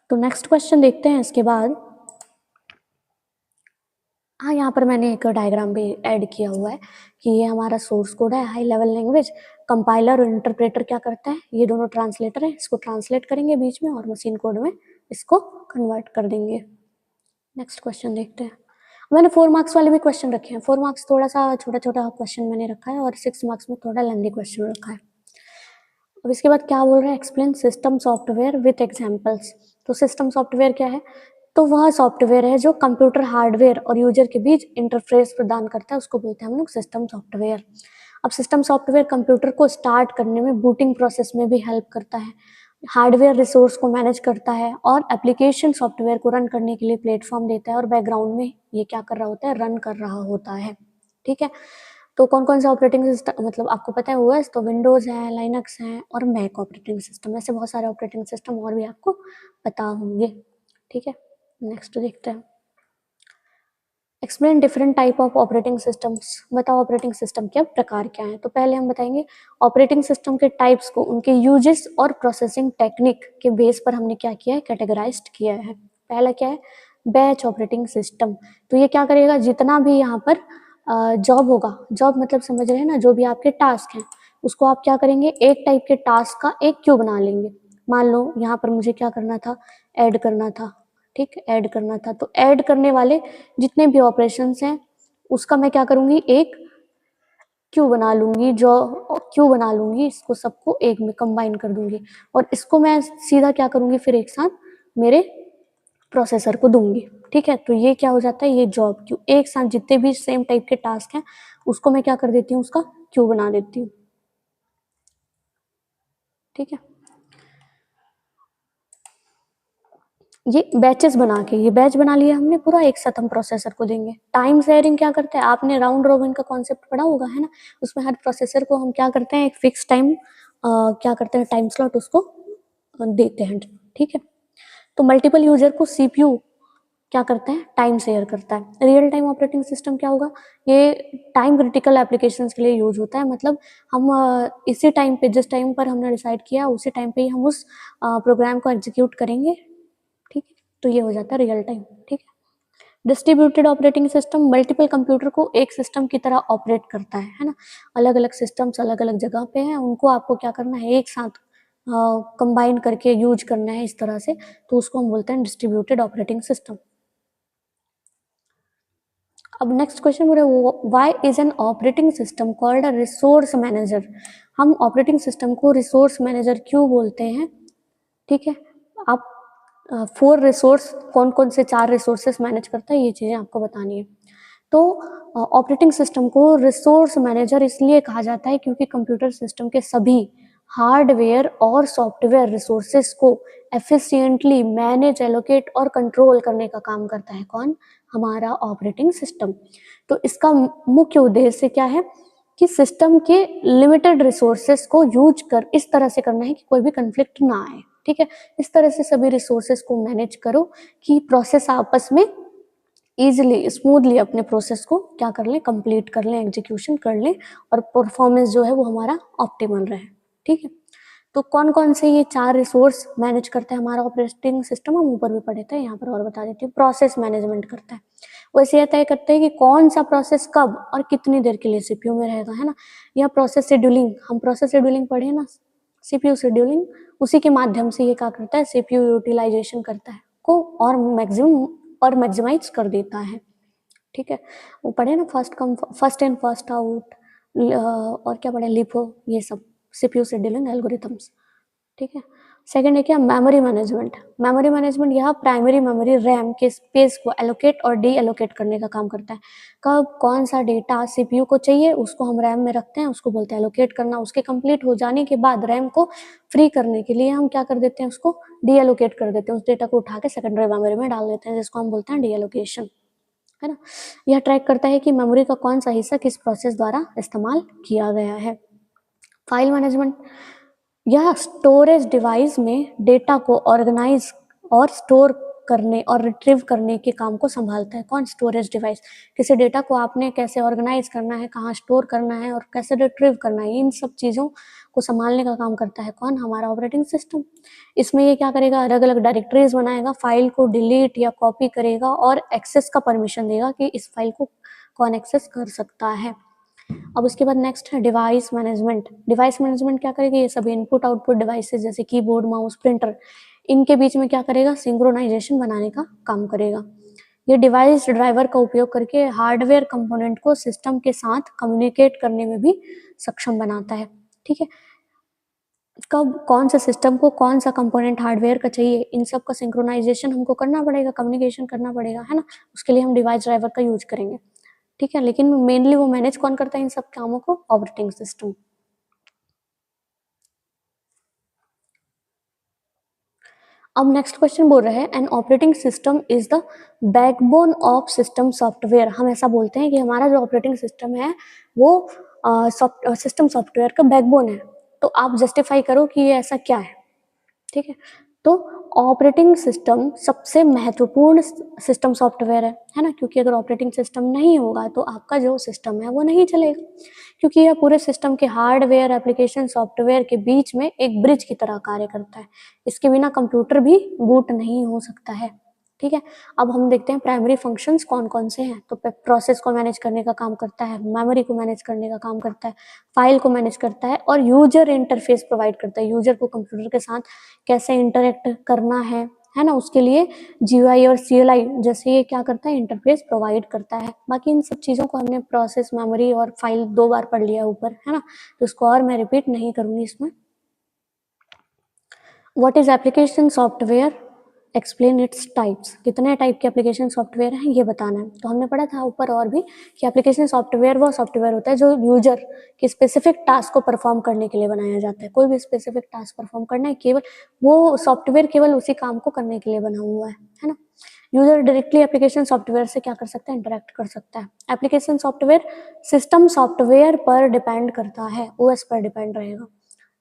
तो नेक्स्ट क्वेश्चन देखते हैं इसके बाद। हाँ, यहाँ पर मैंने एक डायग्राम भी ऐड किया हुआ है कि ये हमारा सोर्स कोड है, हाई लेवल लैंग्वेज। कंपाइलर और इंटरप्रेटर क्या करता है, ये दोनों ट्रांसलेटर है, इसको ट्रांसलेट करेंगे बीच में और मशीन कोड में इसको कन्वर्ट कर देंगे। नेक्स्ट क्वेश्चन देखते हैं। मैंने 4 मार्क्स वाले भी क्वेश्चन रखे हैं। 4 मार्क्स थोड़ा सा छोटा छोटा क्वेश्चन मैंने रखा है, और 6 मार्क्स में थोड़ा लेंथी क्वेश्चन रखा है। अब इसके बाद क्या बोल रहा है, explain system software with examples. तो सिस्टम सॉफ्टवेयर क्या है, तो वह सॉफ्टवेयर है जो कंप्यूटर हार्डवेयर और यूजर के बीच इंटरफेस प्रदान करता है, उसको बोलते हैं हम लोग सिस्टम सॉफ्टवेयर। अब सिस्टम सॉफ्टवेयर कंप्यूटर को स्टार्ट करने में, बूटिंग प्रोसेस में भी हेल्प करता है, हार्डवेयर रिसोर्स को मैनेज करता है, और एप्लीकेशन सॉफ्टवेयर को रन करने के लिए प्लेटफॉर्म देता है, और बैकग्राउंड में ये क्या कर रहा होता है, रन कर रहा होता है। ठीक है, तो कौन कौन सा ऑपरेटिंग सिस्टम, मतलब आपको पता है ओएस, तो विंडोज़ है, लाइनक्स है और मैक ऑपरेटिंग सिस्टम, ऐसे बहुत सारे ऑपरेटिंग सिस्टम और भी आपको पता होंगे। ठीक है, नेक्स्ट देखते हैं। Explain different type of operating systems. बताओ ऑपरेटिंग सिस्टम के प्रकार क्या हैं। तो पहले हम बताएंगे ऑपरेटिंग सिस्टम के टाइप्स को उनके यूजेस और प्रोसेसिंग टेक्निक के बेस पर हमने क्या किया है, कैटेगराइज्ड किया है। पहला क्या है, बैच ऑपरेटिंग सिस्टम। तो ये क्या करेगा, जितना भी यहाँ पर जॉब होगा, जॉब मतलब समझ रहे हैं ना, जो भी आपके टास्क हैं उसको आप क्या करेंगे, एक टाइप के टास्क का एक क्यू बना लेंगे। मान लो यहाँ पर मुझे क्या करना था, ऐड करना था। ठीक, ऐड करना था, तो ऐड करने वाले जितने भी ऑपरेशंस हैं उसका मैं क्या करूंगी, एक क्यू बना लूंगी, जो क्यू बना लूंगी, इसको सबको एक में कंबाइन कर दूंगी, और इसको मैं सीधा क्या करूंगी, फिर एक साथ मेरे प्रोसेसर को दूंगी। ठीक है, तो ये क्या हो जाता है, ये जॉब क्यू, एक साथ जितने भी सेम टाइप के टास्क हैं उसको मैं क्या कर देती हूँ, उसका क्यू बना देती हूँ। ठीक है, ये बैचेस बना के, ये बैच बना लिया हमने पूरा, एक साथ हम प्रोसेसर को देंगे। टाइम शेयरिंग क्या करते हैं, आपने राउंड रॉबिन का कॉन्सेप्ट पढ़ा होगा, है ना, उसमें हर प्रोसेसर को हम क्या करते हैं, एक फिक्स टाइम क्या करते हैं, टाइम स्लॉट उसको देते हैं। ठीक है, तो मल्टीपल यूजर को सीपीयू क्या करता है, टाइम शेयर करता है। रियल टाइम ऑपरेटिंग सिस्टम क्या होगा, ये टाइम क्रिटिकल एप्लीकेशंस के लिए यूज होता है, मतलब हम इसी टाइम पे, जिस टाइम पर हमने डिसाइड किया उसी टाइम पे ही हम उस प्रोग्राम को एग्जीक्यूट करेंगे। ठीक है, तो ये हो जाता है रियल टाइम। ठीक है, distributed operating system multiple computer को एक सिस्टम की तरह ऑपरेट करता है ना, अलग अलग सिस्टम्स अलग अलग जगह पे हैं, उनको आपको क्या करना है, एक साथ कंबाइन करके यूज करना है इस तरह से, तो उसको हम बोलते हैं डिस्ट्रीब्यूटेड ऑपरेटिंग सिस्टम। अब नेक्स्ट क्वेश्चन बोल रहे हैं, why is an operating system called a resource manager. हम ऑपरेटिंग सिस्टम को रिसोर्स मैनेजर क्यों बोलते हैं। ठीक है, आप 4 रिसोर्स, कौन कौन से 4 रिसोर्सेस मैनेज करता है, ये चीज़ें आपको बतानी है। तो ऑपरेटिंग सिस्टम को रिसोर्स मैनेजर इसलिए कहा जाता है क्योंकि कंप्यूटर सिस्टम के सभी हार्डवेयर और सॉफ्टवेयर रिसोर्सेस को एफिशिएंटली मैनेज, एलोकेट और कंट्रोल करने का काम करता है कौन, हमारा ऑपरेटिंग सिस्टम। तो इसका मुख्य उद्देश्य क्या है कि सिस्टम के लिमिटेड रिसोर्सेस को यूज कर इस तरह से करना है कि कोई भी कंफ्लिक्ट ना आए। ठीक है, इस तरह से सभी रिसोर्सेस को मैनेज करो कि प्रोसेस आपस में ईजिली स्मूथली अपने प्रोसेस को क्या कर लें, कंप्लीट कर लें, एग्जीक्यूशन कर लें, और परफॉर्मेंस जो है वो हमारा ऑप्टिमल रहे। ठीक है, तो कौन कौन से ये 4 रिसोर्स मैनेज करता है हमारा ऑपरेटिंग सिस्टम, हम ऊपर भी पढ़े थे, यहाँ पर और बता देती हूँ। प्रोसेस मैनेजमेंट करता है, वैसे यह तय करते हैं कि कौन सा प्रोसेस कब और कितनी देर के लिए सीपीयू में रहेगा, है ना। यह प्रोसेस शेड्यूलिंग, हम प्रोसेस शेड्यूलिंग पढ़े ना, सीपीयू शेड्यूलिंग, उसी के माध्यम से ये क्या करता है, सीपीयू यूटिलाइजेशन करता है को और मैक्सिमम और मैक्सिमाइज कर देता है। ठीक है, वो पढ़े ना, फर्स्ट इन फर्स्ट आउट, और क्या पढ़े, लिफो, ये सब सीपीयू शेड्यूलिंग एल्गोरिथम्स। ठीक है, सेकंड है क्या, मेमोरी मैनेजमेंट। मेमोरी मैनेजमेंट यह प्राइमरी मेमोरी रैम के स्पेस को एलोकेट और डी एलोकेट करने का काम करता है। कब कौन सा डेटा सीपीयू को चाहिए उसको हम रैम में रखते हैं, उसको बोलते हैं एलोकेट करना। उसके कंप्लीट हो जाने के बाद रैम को फ्री करने के लिए हम क्या कर देते हैं, उसको डी एलोकेट कर देते हैं, उस डेटा को उठा के सेकेंडरी मेमोरी में डाल देते हैं, जिसको हम बोलते हैं डी एलोकेशन, है ना। यह ट्रैक करता है कि मेमोरी का कौन सा हिस्सा किस प्रोसेस द्वारा इस्तेमाल किया गया है। फाइल मैनेजमेंट, यह स्टोरेज डिवाइस में डेटा को ऑर्गेनाइज और स्टोर करने और रिट्रीव करने के काम को संभालता है। कौन, स्टोरेज डिवाइस। किसी डेटा को आपने कैसे ऑर्गेनाइज करना है, कहाँ स्टोर करना है और कैसे रिट्रीव करना है, इन सब चीज़ों को संभालने का काम करता है कौन, हमारा ऑपरेटिंग सिस्टम। इसमें ये क्या करेगा, अलग अलग डायरेक्टरीज बनाएगा, फाइल को डिलीट या कॉपी करेगा और एक्सेस का परमिशन देगा कि इस फाइल को कौन एक्सेस कर सकता है। अब उसके बाद नेक्स्ट है डिवाइस मैनेजमेंट। डिवाइस मैनेजमेंट क्या करेगा, ये सभी इनपुट आउटपुट डिवाइसेस जैसे कीबोर्ड, माउस, प्रिंटर, इनके बीच में क्या करेगा, सिंक्रोनाइजेशन बनाने का काम करेगा। ये डिवाइस ड्राइवर का उपयोग करके हार्डवेयर कंपोनेंट को सिस्टम के साथ कम्युनिकेट करने में भी सक्षम बनाता है। ठीक है, कब कौन सा सिस्टम को कौन सा कंपोनेंट हार्डवेयर का चाहिए, इन सब का सिंक्रोनाइजेशन हमको करना पड़ेगा, कम्युनिकेशन करना पड़ेगा, है ना। उसके लिए हम डिवाइस ड्राइवर का यूज करेंगे। ठीक है, लेकिन मेनली वो मैनेज कौन करता है इन सब कामों को, ऑपरेटिंग सिस्टम। अब नेक्स्ट क्वेश्चन बोल रहे हैं, an operating system is the backbone of system software. हम ऐसा बोलते हैं कि हमारा जो ऑपरेटिंग सिस्टम है वो सिस्टम सॉफ्टवेयर का बैकबोन है। तो आप जस्टिफाई करो कि ये ऐसा क्या है। ठीक है, तो ऑपरेटिंग सिस्टम सबसे महत्वपूर्ण सिस्टम सॉफ्टवेयर है ना, क्योंकि अगर ऑपरेटिंग सिस्टम नहीं होगा तो आपका जो सिस्टम है वो नहीं चलेगा, क्योंकि यह पूरे सिस्टम के हार्डवेयर, एप्लीकेशन, सॉफ्टवेयर के बीच में एक ब्रिज की तरह कार्य करता है। इसके बिना कंप्यूटर भी बूट नहीं हो सकता है। ठीक है, अब हम देखते हैं प्राइमरी फंक्शंस कौन कौन से हैं। तो प्रोसेस को मैनेज करने का काम करता है, मेमोरी को मैनेज करने का काम करता है, फाइल को मैनेज करता है और यूजर इंटरफेस प्रोवाइड करता है। यूजर को कंप्यूटर के साथ कैसे इंटरेक्ट करना है ना, उसके लिए GUI और CLI जैसे ये क्या करता है, इंटरफेस प्रोवाइड करता है। बाकी इन सब चीज़ों को हमने प्रोसेस, मेमोरी और फाइल 2 बार पढ़ लिया ऊपर, है ना, तो इसको और मैं रिपीट नहीं करूँगी इसमें। What is application software, explain its types. कितने टाइप के एप्लीकेशन सॉफ्टवेयर हैं ये बताना है। तो हमने पढ़ा था ऊपर और भी कि एप्लीकेशन सॉफ्टवेयर वो सॉफ्टवेयर होता है जो यूजर के स्पेसिफिक टास्क को परफॉर्म करने के लिए बनाया जाता है। कोई भी स्पेसिफिक टास्क परफॉर्म करना है, केवल वो सॉफ्टवेयर केवल उसी काम को करने के लिए बना हुआ है ना। यूजर डायरेक्टली एप्लीकेशन सॉफ्टवेयर से क्या कर सकता है, इंटरेक्ट कर सकता है। एप्लीकेशन सॉफ्टवेयर सिस्टम सॉफ्टवेयर पर डिपेंड करता है, OS पर डिपेंड रहेगा।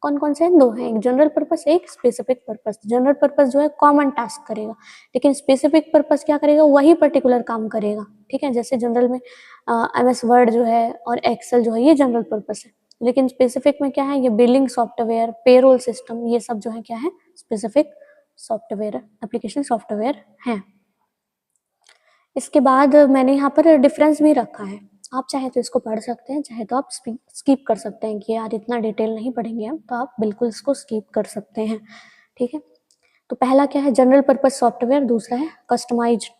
कौन कौन से हैं, 2 हैं, एक जनरल पर्पस, एक स्पेसिफिक पर्पस। जनरल पर्पस जो है कॉमन टास्क करेगा, लेकिन स्पेसिफिक पर्पस क्या करेगा, वही पर्टिकुलर काम करेगा। ठीक है, जैसे जनरल में MS वर्ड जो है और एक्सेल जो है ये जनरल पर्पस है, लेकिन स्पेसिफिक में क्या है, ये बिलिंग सॉफ्टवेयर, पेरोल सिस्टम, ये सब जो है क्या है, स्पेसिफिक सॉफ्टवेयर, एप्लीकेशन सॉफ्टवेयर हैं। इसके बाद मैंने यहाँ पर डिफरेंस भी रखा है, आप चाहे तो इसको पढ़ सकते हैं, चाहे तो आप स्किप कर सकते हैं कि यार इतना डिटेल नहीं पढ़ेंगे हम, तो आप बिल्कुल इसको स्किप कर सकते हैं। ठीक है, तो पहला क्या है, जनरल पर्पस सॉफ्टवेयर, दूसरा है कस्टमाइज्ड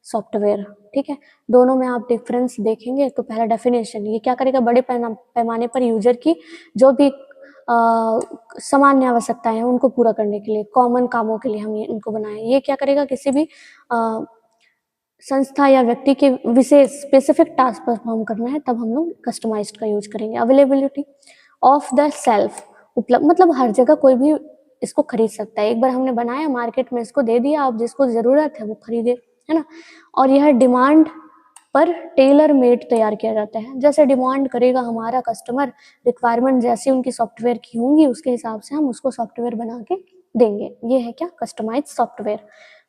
सॉफ्टवेयर। ठीक है, दोनों में आप डिफरेंस देखेंगे तो पहला डेफिनेशन, ये क्या करेगा, बड़े पैमाने पर यूजर की जो भी सामान्य आवश्यकताएं हैं उनको पूरा करने के लिए, कॉमन कामों के लिए हम इनको बनाए। ये क्या करेगा, किसी भी संस्था या व्यक्ति के विशेष स्पेसिफिक टास्क परफॉर्म करना है तब हम लोग कस्टमाइज्ड का यूज करेंगे। अवेलेबिलिटी ऑफ द सेल्फ, उपलब्ध मतलब हर जगह कोई भी इसको खरीद सकता है। एक बार हमने बनाया, मार्केट में इसको दे दिया, अब जिसको जरूरत है वो खरीदे, है ना। और यह डिमांड पर टेलर मेड तैयार किया जाता है, जैसे डिमांड करेगा हमारा कस्टमर, रिक्वायरमेंट जैसी उनकी सॉफ्टवेयर की होंगी उसके हिसाब से हम उसको सॉफ्टवेयर बना के देंगे। ये है क्या, कस्टमाइज सॉफ्टवेयर।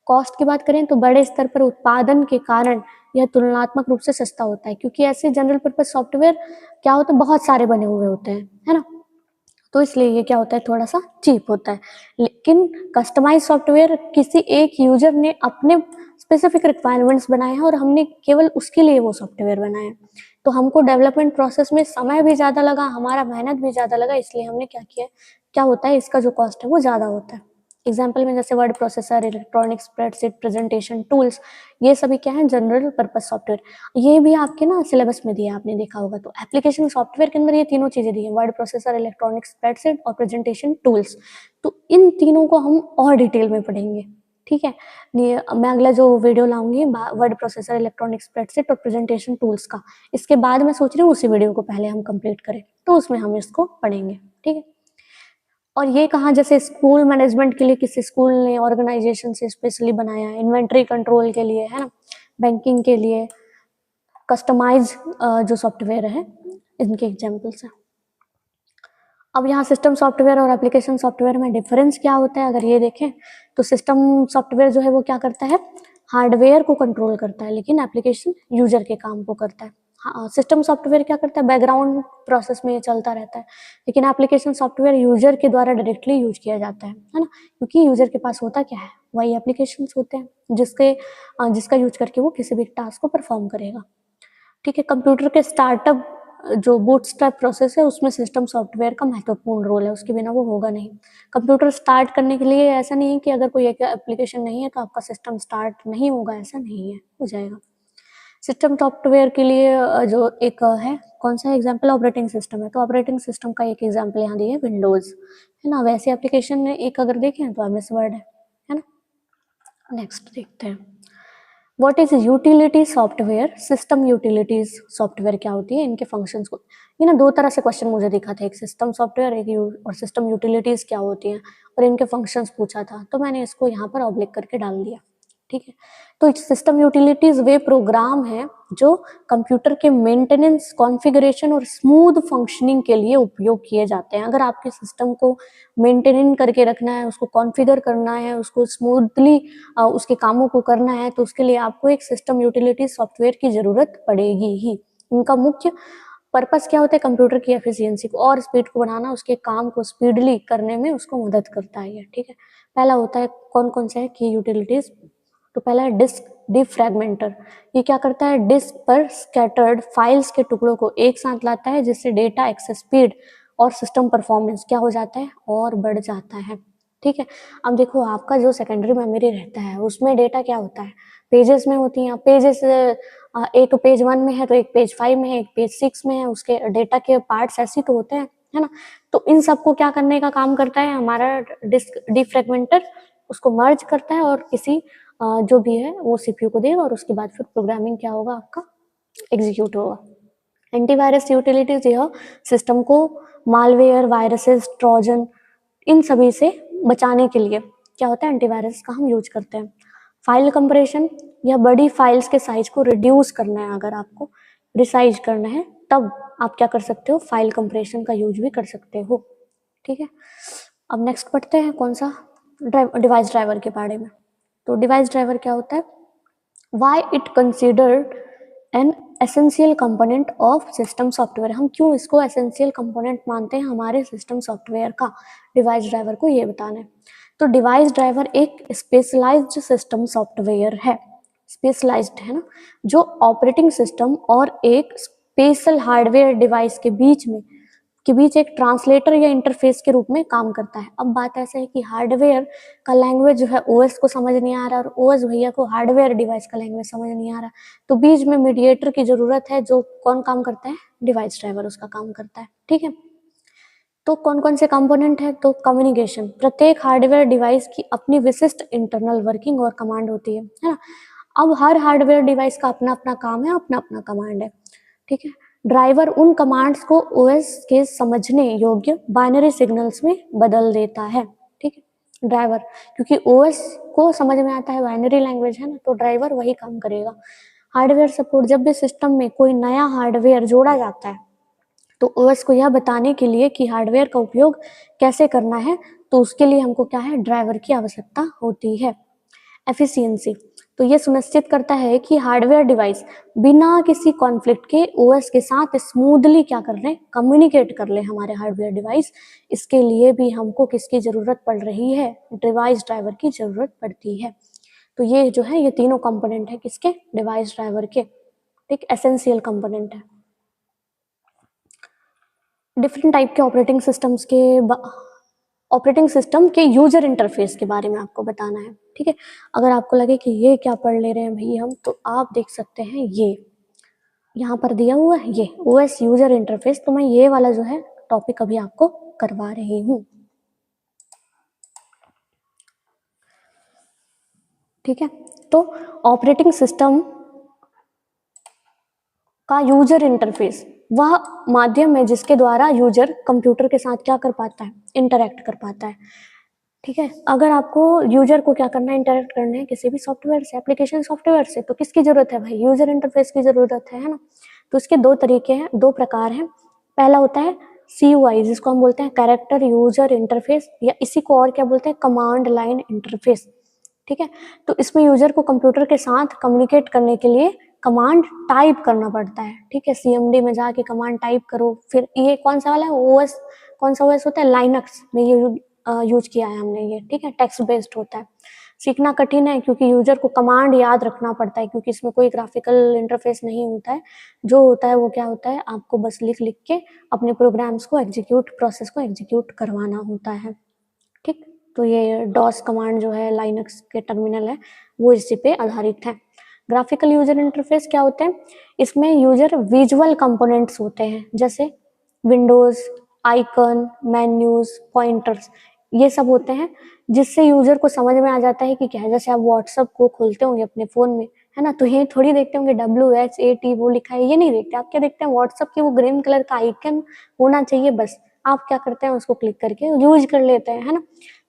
कॉस्ट की बात करें तो बड़े स्तर पर उत्पादन के कारण यह तुलनात्मक रूप से सस्ता होता है, क्योंकि ऐसे जनरल पर्पस सॉफ्टवेयर क्या होता है, बहुत सारे बने हुए होते हैं, है ना, तो इसलिए ये क्या होता है, थोड़ा सा चीप होता है। लेकिन कस्टमाइज सॉफ्टवेयर किसी एक यूजर ने अपने स्पेसिफिक रिक्वायरमेंट्स बनाए हैं और हमने केवल उसके लिए वो सॉफ्टवेयर बनाए हैं, तो हमको डेवलपमेंट प्रोसेस में समय भी ज़्यादा लगा, हमारा मेहनत भी ज़्यादा लगा, इसलिए हमने क्या किया, क्या होता है, इसका जो कॉस्ट है वो ज़्यादा होता है। एग्जाम्पल में जैसे word processor, electronic spreadsheet, presentation tools, ये सभी क्या है, जनरल पर्पस सॉफ्टवेयर। ये भी आपके ना सिलेबस में दिया, आपने देखा होगा। तो एप्लीकेशन सॉफ्टवेयर के अंदर ये तीनों चीजें दी है, वर्ड प्रोसेसर, इलेक्ट्रॉनिक स्प्रेडशीट और प्रेजेंटेशन टूल्स। तो इन तीनों को हम और डिटेल में पढ़ेंगे, ठीक है। मैं अगला जो वीडियो लाऊंगी वर्ड प्रोसेसर, इलेक्ट्रॉनिक स्प्रेडशीट और प्रेजेंटेशन टूल्स का, इसके बाद मैं सोच रही हूँ उसी वीडियो को पहले हम कंप्लीट करें, तो उसमें हम इसको पढ़ेंगे, ठीक है। और ये कहाँ, जैसे स्कूल मैनेजमेंट के लिए किसी स्कूल ने ऑर्गेनाइजेशन से स्पेशली बनाया है, इन्वेंट्री कंट्रोल के लिए, है ना, बैंकिंग के लिए कस्टमाइज जो सॉफ्टवेयर है, इनके एग्जांपल्स हैं। अब यहाँ सिस्टम सॉफ्टवेयर और एप्लीकेशन सॉफ्टवेयर में डिफरेंस क्या होता है, अगर ये देखें तो सिस्टम सॉफ्टवेयर जो है वो क्या करता है, हार्डवेयर को कंट्रोल करता है, लेकिन एप्लीकेशन यूजर के काम को करता है। हाँ, सिस्टम सॉफ्टवेयर क्या करता है, बैकग्राउंड प्रोसेस में ये चलता रहता है, लेकिन एप्लीकेशन सॉफ्टवेयर यूजर के द्वारा डायरेक्टली यूज किया जाता है ना, क्योंकि यूजर के पास होता क्या है, वही एप्लीकेशन होते हैं जिसका यूज करके वो किसी भी टास्क को परफॉर्म करेगा, ठीक है। कंप्यूटर के स्टार्टअप जो बूटस्ट्रैप प्रोसेस है, उसमें सिस्टम सॉफ्टवेयर का महत्वपूर्ण रोल है, उसके बिना वो होगा नहीं। कंप्यूटर स्टार्ट करने के लिए ऐसा नहीं है कि अगर कोई एक एप्लीकेशन नहीं है तो आपका सिस्टम स्टार्ट नहीं होगा, ऐसा नहीं है, हो जाएगा। सिस्टम सॉफ्टवेयर के लिए जो एक है, कौन सा एग्जाम्पल, ऑपरेटिंग सिस्टम है, तो ऑपरेटिंग सिस्टम का एक एग्जाम्पल यहाँ दिया है विंडोज, है ना। वैसे एप्लीकेशन एक अगर देखें तो MS वर्ड है ना। नेक्स्ट देखते हैं, what is utility software, system utilities software क्या होती है, इनके फंक्शंस को, ये ना दो तरह से क्वेश्चन मुझे दिखा था, एक सिस्टम सॉफ्टवेयर, और सिस्टम यूटिलिटीज क्या होती हैं और इनके फंक्शंस पूछा था, तो मैंने इसको यहाँ पर ऑब्लिक करके डाल दिया, ठीक है। तो सिस्टम यूटिलिटीज वे प्रोग्राम है जो कंप्यूटर के मेंटेनेंस, कॉन्फ़िगरेशन और स्मूथ फंक्शनिंग के लिए उपयोग किए जाते हैं। अगर आपके सिस्टम को मेंटेन करके रखना है, उसको कॉन्फ़िगर करना है, उसको स्मूथली उसके कामों को करना है, तो उसके लिए आपको एक सिस्टम यूटिलिटीज सॉफ्टवेयर की जरूरत पड़ेगी ही। इनका मुख्य पर्पस क्या होता है, कंप्यूटर की एफिशिएंसी को और स्पीड को बढ़ाना, उसके काम को स्पीडली करने में उसको मदद करता है, ठीक है। पहला होता है, कौन कौन सा है की यूटिलिटीज, तो पहला है डिस्क डिफ्रैगमेंटर। ये क्या करता है, डिस्क पर स्कैटर्ड फाइल्स के टुकड़ों को एक साथ लाता है, जिससे डेटा एक्सेस स्पीड और सिस्टम परफॉर्मेंस क्या हो जाता है, और बढ़ जाता है, ठीक है। अब देखो, आपका जो सेकेंडरी मेमोरी रहता है उसमें डेटा क्या होता है, पेजेस में होती हैं। पेजेस एक पेज 1 में है तो एक पेज 5 में है, एक पेज 6 में है, उसके डेटा के पार्ट्स ऐसे तो होते हैं, है ना। तो इन सबको क्या करने का काम करता है हमारा डिस्क डिफ्रैगमेंटर, उसको मर्ज करता है और किसी जो भी है वो CPU को देगा, और उसके बाद फिर प्रोग्रामिंग क्या होगा, आपका एग्जीक्यूट होगा। एंटीवायरस यूटिलिटीज यह सिस्टम को मालवेयर, वायरसेस, ट्रोजन, इन सभी से बचाने के लिए क्या होता है, एंटीवायरस का हम यूज करते हैं। फाइल कंप्रेशन, या बड़ी फाइल्स के साइज को रिड्यूस करना है, अगर आपको रिसाइज करना है तब आप क्या कर सकते हो, फाइल कंप्रेशन का यूज भी कर सकते हो, ठीक है। अब नेक्स्ट पढ़ते हैं, कौन सा, डिवाइस ड्राइवर के बारे में। तो डिवाइस ड्राइवर क्या होता है, why it considered an essential component of system software, हम क्यों इसको एसेंशियल कंपोनेंट मानते हैं हमारे सिस्टम सॉफ्टवेयर का, डिवाइस ड्राइवर को ये बताना है। तो डिवाइस ड्राइवर एक स्पेशलाइज्ड सिस्टम सॉफ्टवेयर है, स्पेशलाइज्ड है ना, जो ऑपरेटिंग सिस्टम और एक स्पेशल हार्डवेयर डिवाइस के बीच एक ट्रांसलेटर या इंटरफेस के रूप में काम करता है। अब बात ऐसा है कि हार्डवेयर का लैंग्वेज जो है OS को समझ नहीं आ रहा, और OS भैया को हार्डवेयर डिवाइस का लैंग्वेज समझ नहीं आ रहा, तो बीच में मीडिएटर की जरूरत है, जो कौन काम करता है, डिवाइस ड्राइवर उसका काम करता है, ठीक है। तो कौन कौन से कंपोनेंट है, तो कम्युनिकेशन, प्रत्येक हार्डवेयर डिवाइस की अपनी विशिष्ट इंटरनल वर्किंग और कमांड होती है ना। अब हर हार्डवेयर डिवाइस का अपना अपना काम है, अपना अपना कमांड है, ठीक है। ड्राइवर उन कमांड्स को OS के समझने योग्य बाइनरी सिग्नल्स में बदल देता है, ठीक है। ड्राइवर, क्योंकि OS को समझ में आता है, बाइनरी लैंग्वेज है ना, तो ड्राइवर वही काम करेगा। हार्डवेयर सपोर्ट, जब भी सिस्टम में कोई नया हार्डवेयर जोड़ा जाता है तो OS को यह बताने के लिए कि हार्डवेयर का उपयोग कैसे करना है, तो उसके लिए हमको क्या है, ड्राइवर की आवश्यकता होती है। एफिशिएंसी, तो ये सुनिश्चित करता है कि हार्डवेयर डिवाइस बिना किसी कॉन्फ्लिक्ट के OS के साथ स्मूथली क्या कर ले, कम्युनिकेट कर ले हमारे हार्डवेयर डिवाइस। इसके लिए भी हमको किसकी जरूरत पड़ रही है, डिवाइस ड्राइवर की जरूरत पड़ती है। तो ये जो है, ये तीनों कंपोनेंट है किसके, डिवाइस ड्राइवर के, ठीक, एसेंशियल कंपोनेंट है। डिफरेंट टाइप के ऑपरेटिंग सिस्टम्स के ऑपरेटिंग सिस्टम के यूजर इंटरफेस के बारे में आपको बताना है, ठीक है। अगर आपको लगे कि ये क्या पढ़ ले रहे हैं भाई हम, तो आप देख सकते हैं ये यहाँ पर दिया हुआ है ये ओएस यूजर इंटरफेस, तो मैं ये वाला जो है टॉपिक अभी आपको करवा रही हूँ, ठीक है। तो ऑपरेटिंग सिस्टम का यूजर इंटरफेस वह माध्यम है जिसके द्वारा यूजर कंप्यूटर के साथ क्या कर पाता है, इंटरेक्ट कर पाता है, ठीक है। अगर आपको यूजर को क्या करना है, इंटरेक्ट करना है किसी भी सॉफ्टवेयर से, एप्लीकेशन सॉफ्टवेयर से, तो किसकी जरूरत है भाई, यूजर इंटरफेस की जरूरत है ना। तो इसके दो तरीके हैं, दो प्रकार हैं। पहला होता है CUI जिसको हम बोलते हैं कैरेक्टर यूजर इंटरफेस, या इसी को और क्या बोलते हैं, कमांड लाइन इंटरफेस, ठीक है। तो इसमें यूजर को कंप्यूटर के साथ कम्युनिकेट करने के लिए कमांड टाइप करना पड़ता है, ठीक है। CMD में जाके कमांड टाइप करो, फिर ये कौन सा वाला है OS, कौन सा OS होता है, लाइनक्स में ये यूज किया है हमने ये, ठीक है। टेक्स्ट बेस्ड होता है, सीखना कठिन है क्योंकि यूजर को कमांड याद रखना पड़ता है, क्योंकि इसमें कोई ग्राफिकल इंटरफेस नहीं होता है। जो होता है वो क्या होता है, आपको बस लिख लिख के अपने प्रोग्राम्स को एग्जीक्यूट, प्रोसेस को एग्जीक्यूट करवाना होता है, ठीक। तो ये डॉस कमांड जो है लाइनक्स के टर्मिनल है वो इसी पे आधारित है। ग्राफिकल यूजर इंटरफेस क्या होते हैं, इसमें यूजर विजुअल कंपोनेंट्स होते हैं, जैसे विंडोज, आइकन, मेन्यूज, पॉइंटर्स, ये सब होते हैं, जिससे यूजर को समझ में आ जाता है कि क्या है। जैसे आप व्हाट्सएप को खोलते होंगे अपने फोन में, है ना, तो ये थोड़ी देखते होंगे WHAT वो लिखा है, ये नहीं देखते। आप क्या देखते हैं, व्हाट्सएप की वो ग्रीन कलर का आइकन होना चाहिए, बस आप क्या करते हैं, उसको क्लिक करके यूज कर लेते हैं, है ना।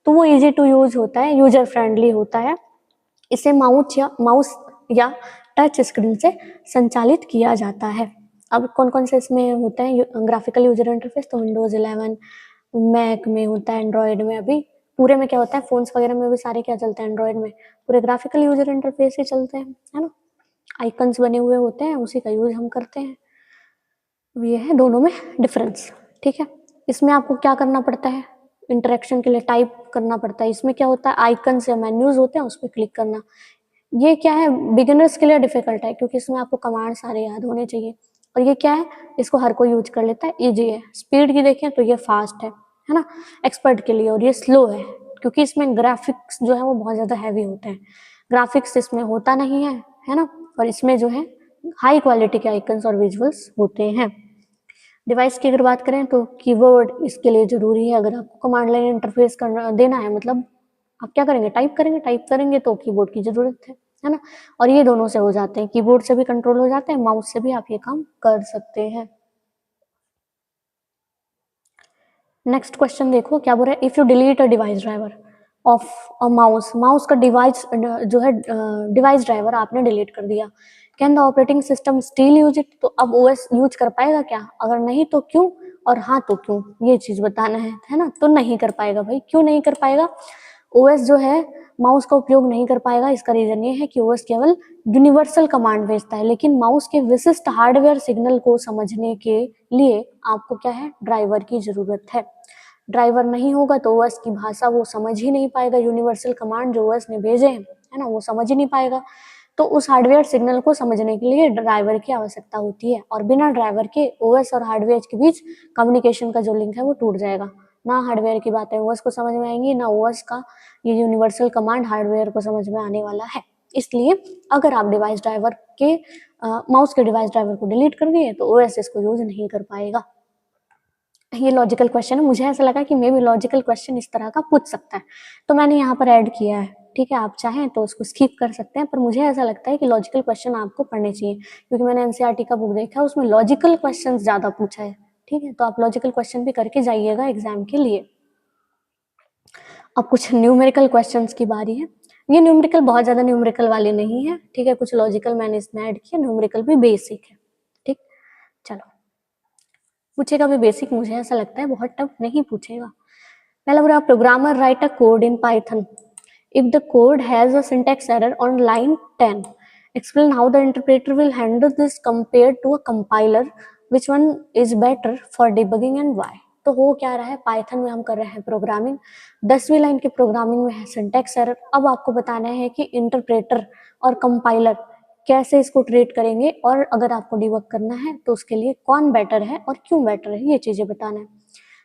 तो वो इजी टू यूज होता है, यूजर फ्रेंडली होता है। इसे माउस या टच स्क्रीन से संचालित किया जाता है। अब कौन कौन से इसमें होते हैं ग्राफिकल यूजर इंटरफेस, तो विंडोज 11, मैक में होता है, एंड्रॉयड में अभी पूरे में क्या होता है, फोन्स वगैरह में भी सारे क्या चलते हैं, एंड्रॉयड में पूरे ग्राफिकल यूजर इंटरफेस ही चलते हैं, है ना। आइकन्स बने हुए होते हैं, उसी का यूज हम करते हैं। ये है दोनों में डिफरेंस, ठीक है। इसमें आपको क्या करना पड़ता है, इंटरेक्शन के लिए टाइप करना पड़ता है। इसमें क्या होता है, आइकन्स या मेन्यूज होते हैं, उस पर क्लिक करना। ये क्या है, बिगिनर्स के लिए डिफिकल्ट है, क्योंकि इसमें आपको कमांड सारे याद होने चाहिए। और ये क्या है, इसको हर कोई यूज कर लेता है, इजी है। स्पीड की देखें तो ये फास्ट है ना, एक्सपर्ट के लिए। और ये स्लो है, क्योंकि इसमें ग्राफिक्स जो है वो बहुत ज़्यादा हैवी होते हैं, ग्राफिक्स इसमें होता नहीं है ना। और इसमें जो है हाई क्वालिटी के आइकन्स और विजुअल्स होते हैं। डिवाइस की अगर बात करें तो कीबोर्ड इसके लिए जरूरी है। अगर आपको कमांड लाइन इंटरफेस करना देना है, मतलब आप क्या करेंगे, टाइप करेंगे तो कीबोर्ड की जरूरत है ना। और ये दोनों से हो जाते हैं, कीबोर्ड से भी कंट्रोल हो जाते हैं, माउस से भी आप ये काम कर सकते हैं। नेक्स्ट क्वेश्चन देखो क्या बोल रहा है, if you delete a device driver of a mouse का डिवाइस जो है डिवाइस ड्राइवर आपने डिलीट कर दिया, can the operating system still use it, तो अब OS यूज कर पाएगा क्या, अगर नहीं तो क्यों, और हाँ तो क्यों, ये चीज बताना है ना। तो नहीं कर पाएगा भाई, क्यों नहीं कर पाएगा, OS जो है माउस का उपयोग नहीं कर पाएगा। इसका रीजन ये है कि OS केवल यूनिवर्सल कमांड भेजता है, लेकिन माउस के विशिष्ट हार्डवेयर सिग्नल को समझने के लिए आपको क्या है, ड्राइवर की जरूरत है। ड्राइवर नहीं होगा तो OS की भाषा वो समझ ही नहीं पाएगा, यूनिवर्सल कमांड जो OS ने भेजे हैं, है ना, वो समझ ही नहीं पाएगा। तो उस हार्डवेयर सिग्नल को समझने के लिए ड्राइवर की आवश्यकता होती है, और बिना ड्राइवर के OS और हार्डवेयर के बीच कम्युनिकेशन का जो लिंक है वो टूट जाएगा। ना हार्डवेयर की बातें OS को समझ में आएंगी, ना OS का ये यूनिवर्सल कमांड हार्डवेयर को समझ में आने वाला है। इसलिए अगर आप डिवाइस ड्राइवर के माउस के डिवाइस ड्राइवर को डिलीट कर दिए तो OS इसको यूज नहीं कर पाएगा। ये लॉजिकल क्वेश्चन है, मुझे ऐसा लगा कि मे भी लॉजिकल क्वेश्चन इस तरह का पूछ सकता है, तो मैंने यहाँ पर ऐड किया है, ठीक है। आप चाहें तो उसको स्किप कर सकते हैं, पर मुझे ऐसा लगता है कि लॉजिकल क्वेश्चन आपको पढ़ने चाहिए, क्योंकि मैंने NCERT का बुक देखा, उसमें लॉजिकल क्वेश्चन ज्यादा पूछा है, ठीक है। तो आप लॉजिकल क्वेश्चन भी करके जाइएगा एग्जाम के लिए। अब कुछ न्यूमेरिकल क्वेश्चंस की बारी है। ये न्यूमेरिकल बहुत ज्यादा न्यूमेरिकल वाले नहीं है, ठीक है, कुछ लॉजिकल मैंने इसमें ऐड किया, न्यूमेरिकल भी बेसिक है, ठीक। चलो पूछेगा भी बेसिक, मुझे ऐसा लगता है बहुत टफ नहीं पूछेगा। पहला बोला, programmer write a code in Python, if the code has a syntax error on line 10, explain how the interpreter will handle this compared to a compiler, which one is better for debugging and why. तो हो क्या रहा है, पाइथन में हम कर रहे हैं प्रोग्रामिंग, 10वीं लाइन की प्रोग्रामिंग में है सिंटैक्स एरर। अब आपको बताना है कि इंटरप्रेटर और कंपाइलर कैसे इसको ट्रीट करेंगे, और अगर आपको डिबग करना है तो उसके लिए कौन बेटर है और क्यों बेटर है, ये चीजें बताना है।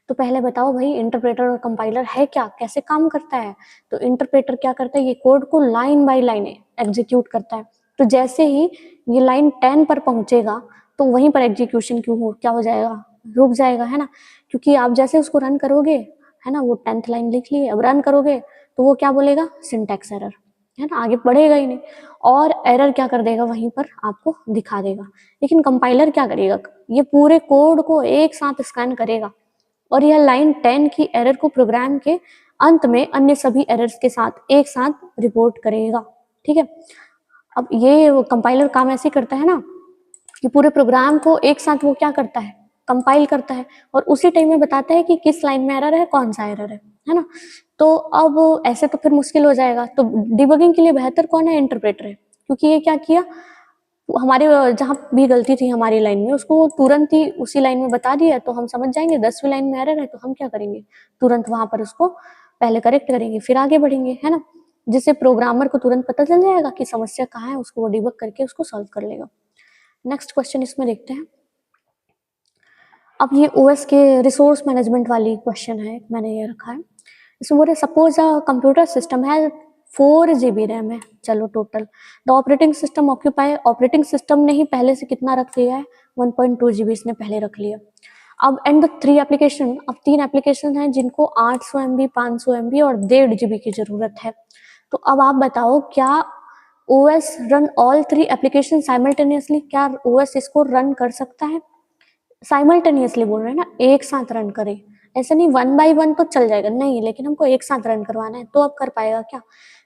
तो पहले बताओ भाई इंटरप्रेटर और कंपाइलर है क्या, कैसे काम करता है। तो इंटरप्रेटर क्या करता है, ये कोड को लाइन बाय लाइन एग्जीक्यूट करता है। तो जैसे ही ये लाइन 10 पर पहुंचेगा तो वहीं पर एग्जीक्यूशन क्या हो जाएगा, रुक जाएगा, है ना, क्योंकि आप जैसे उसको रन करोगे, है ना, वो 10th लाइन लिख लिए, अब रन करोगे तो वो क्या बोलेगा, सिंटैक्स एरर, है ना, आगे बढ़ेगा ही नहीं, और एरर क्या कर देगा, वहीं पर आपको दिखा देगा। लेकिन कंपाइलर क्या करेगा, ये पूरे कोड को एक साथ स्कैन करेगा और यह लाइन 10 की एरर को प्रोग्राम के अंत में अन्य सभी एरर्स के साथ एक साथ रिपोर्ट करेगा। ठीक है, अब ये कंपाइलर काम ऐसे करता है ना कि पूरे प्रोग्राम को एक साथ वो क्या करता है, कंपाइल करता है और उसी टाइम में बताता है कि किस लाइन में एरर है, कौन सा एरर है ना। तो अब ऐसे तो फिर मुश्किल हो जाएगा, तो डिबगिंग के लिए बेहतर कौन है, इंटरप्रेटर है, क्योंकि ये क्या किया, हमारे जहाँ भी गलती थी हमारी लाइन में उसको तुरंत ही उसी लाइन में बता दिया, तो हम समझ जाएंगे 10वीं लाइन में एरर है तो हम क्या करेंगे, तुरंत वहां पर उसको पहले करेक्ट करेंगे फिर आगे बढ़ेंगे, है ना, जिससे प्रोग्रामर को तुरंत पता चल जाएगा कि समस्या कहाँ है, उसको वो डिबग करके उसको सॉल्व कर लेगा। नेक्स्ट क्वेश्चन इसमें देखते हैं। अब ये ओएस के रिसोर्स मैनेजमेंट वाली क्वेश्चन है, मैंने ये रखा है। इसमें बोल रहे सपोज अ कंप्यूटर सिस्टम है 4 GB रैम है, चलो total the operating system occupy, operating system ने ही पहले से कितना रख लिया है, 1.2 GB इसने पहले रख लिया। अब एंड द 3 एप्लीकेशन, अब 3 एप्लीकेशन हैं जिनको 800 MB, 500 MB और 1.5 GB की जरूरत है। तो अब आप बताओ क्या OS run all 3 application simultaneously, क्या ओएस इसको रन कर सकता है, साइमल्टेनियसली बोल रहे हैं ना, एक साथ रन करें, ऐसे नहीं 1 by 1 तो चल जाएगा नहीं, लेकिन हमको एक साथ रन करवाना है, तो अब कर पाएगा क्या।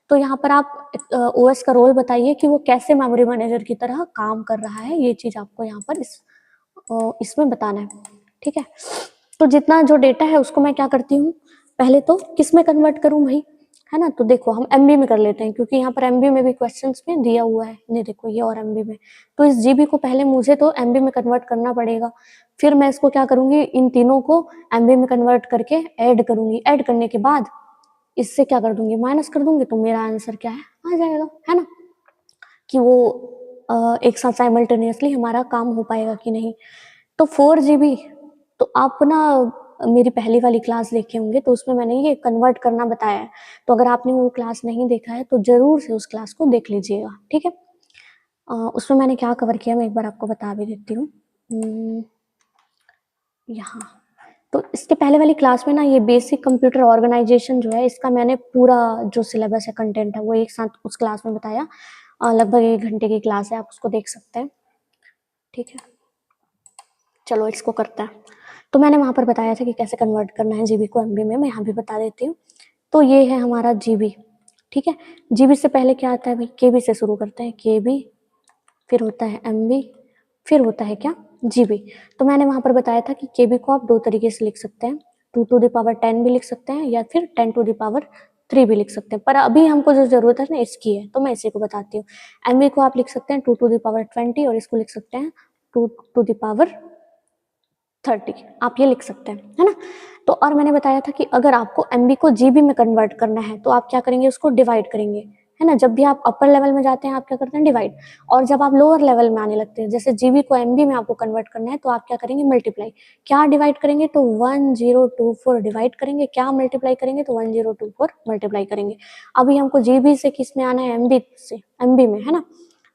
तो यहाँ पर आप ओएस का रोल बताइए कि वो कैसे मेमोरी मैनेजर की तरह काम कर रहा है, ये चीज आपको यहाँ पर इसमें बताना है। ठीक है, तो जितना जो डेटा है उसको मैं क्या करती हूँ, पहले तो किस में कन्वर्ट करूँ भाई, है ना, तो देखो हम एमबी में कर लेते हैं, क्योंकि यहाँ पर एमबी में भी क्वेश्चंस में दिया हुआ है, नहीं देखो ये और एमबी में, तो इस जीबी को पहले मुझे तो एमबी में कन्वर्ट करना पड़ेगा, फिर मैं इसको क्या करूंगी, इन तीनों को एमबी में कन्वर्ट करके ऐड करूंगी, ऐड करने के बाद इससे क्या कर दूंगी, माइनस कर दूंगी, तो मेरा आंसर क्या है, आ जाएगा, है ना, कि वो एक साथ साइमल्टेनियसली हमारा काम हो पाएगा कि नहीं। तो 4 GB, तो आप ना मेरी पहली वाली क्लास देखे होंगे तो उसमें मैंने ये कन्वर्ट करना बताया है, तो अगर आपने वो क्लास नहीं देखा है तो जरूर से उस क्लास को देख लीजिएगा। ठीक है, उसमें मैंने क्या कवर किया मैं एक बार आपको बता भी देती हूँ। यहाँ तो इसके पहले वाली क्लास में ना ये बेसिक कंप्यूटर ऑर्गेनाइजेशन जो है इसका मैंने पूरा जो सिलेबस है, कंटेंट है, वो एक साथ उस क्लास में बताया, लगभग 1 घंटे की क्लास है, आप उसको देख सकते हैं। ठीक है, चलो इसको करते हैं। तो मैंने वहाँ पर बताया था कि कैसे कन्वर्ट करना है जीबी को एमबी में, मैं यहाँ भी बता देती हूँ। तो ये है हमारा जीबी। ठीक है, जीबी से पहले क्या आता है भाई, केबी से शुरू करते हैं, केबी, फिर होता है एमबी, फिर होता है क्या, जीबी। तो मैंने वहाँ पर बताया था कि केबी को आप 2 तरीके से लिख सकते हैं, 2⁻10 भी लिख सकते हैं या फिर 10⁻3 भी लिख सकते हैं, पर अभी हमको जो जरूरत है ना इसकी है, तो मैं इसी को बताती हूँ। एमबी को आप लिख सकते हैं 2⁻20 और इसको लिख सकते हैं 2⁻30, आप ये लिख सकते हैं, है ना। तो और मैंने बताया था कि अगर आपको एमबी को जीबी में कन्वर्ट करना है तो आप क्या करेंगे, उसको डिवाइड करेंगे, है ना, जब भी आप अपर लेवल में जाते हैं आप क्या करते हैं, डिवाइड, और जब आप लोअर लेवल में आने लगते हैं, जैसे जीबी को एमबी में आपको कन्वर्ट करना है तो आप क्या करेंगे, मल्टीप्लाई, क्या डिवाइड करेंगे, तो 1024 डिवाइड करेंगे, क्या मल्टीप्लाई करेंगे, तो 1024 मल्टीप्लाई करेंगे। अभी हमको जीबी से किस में आना है, एमबी से, एमबी में, है ना,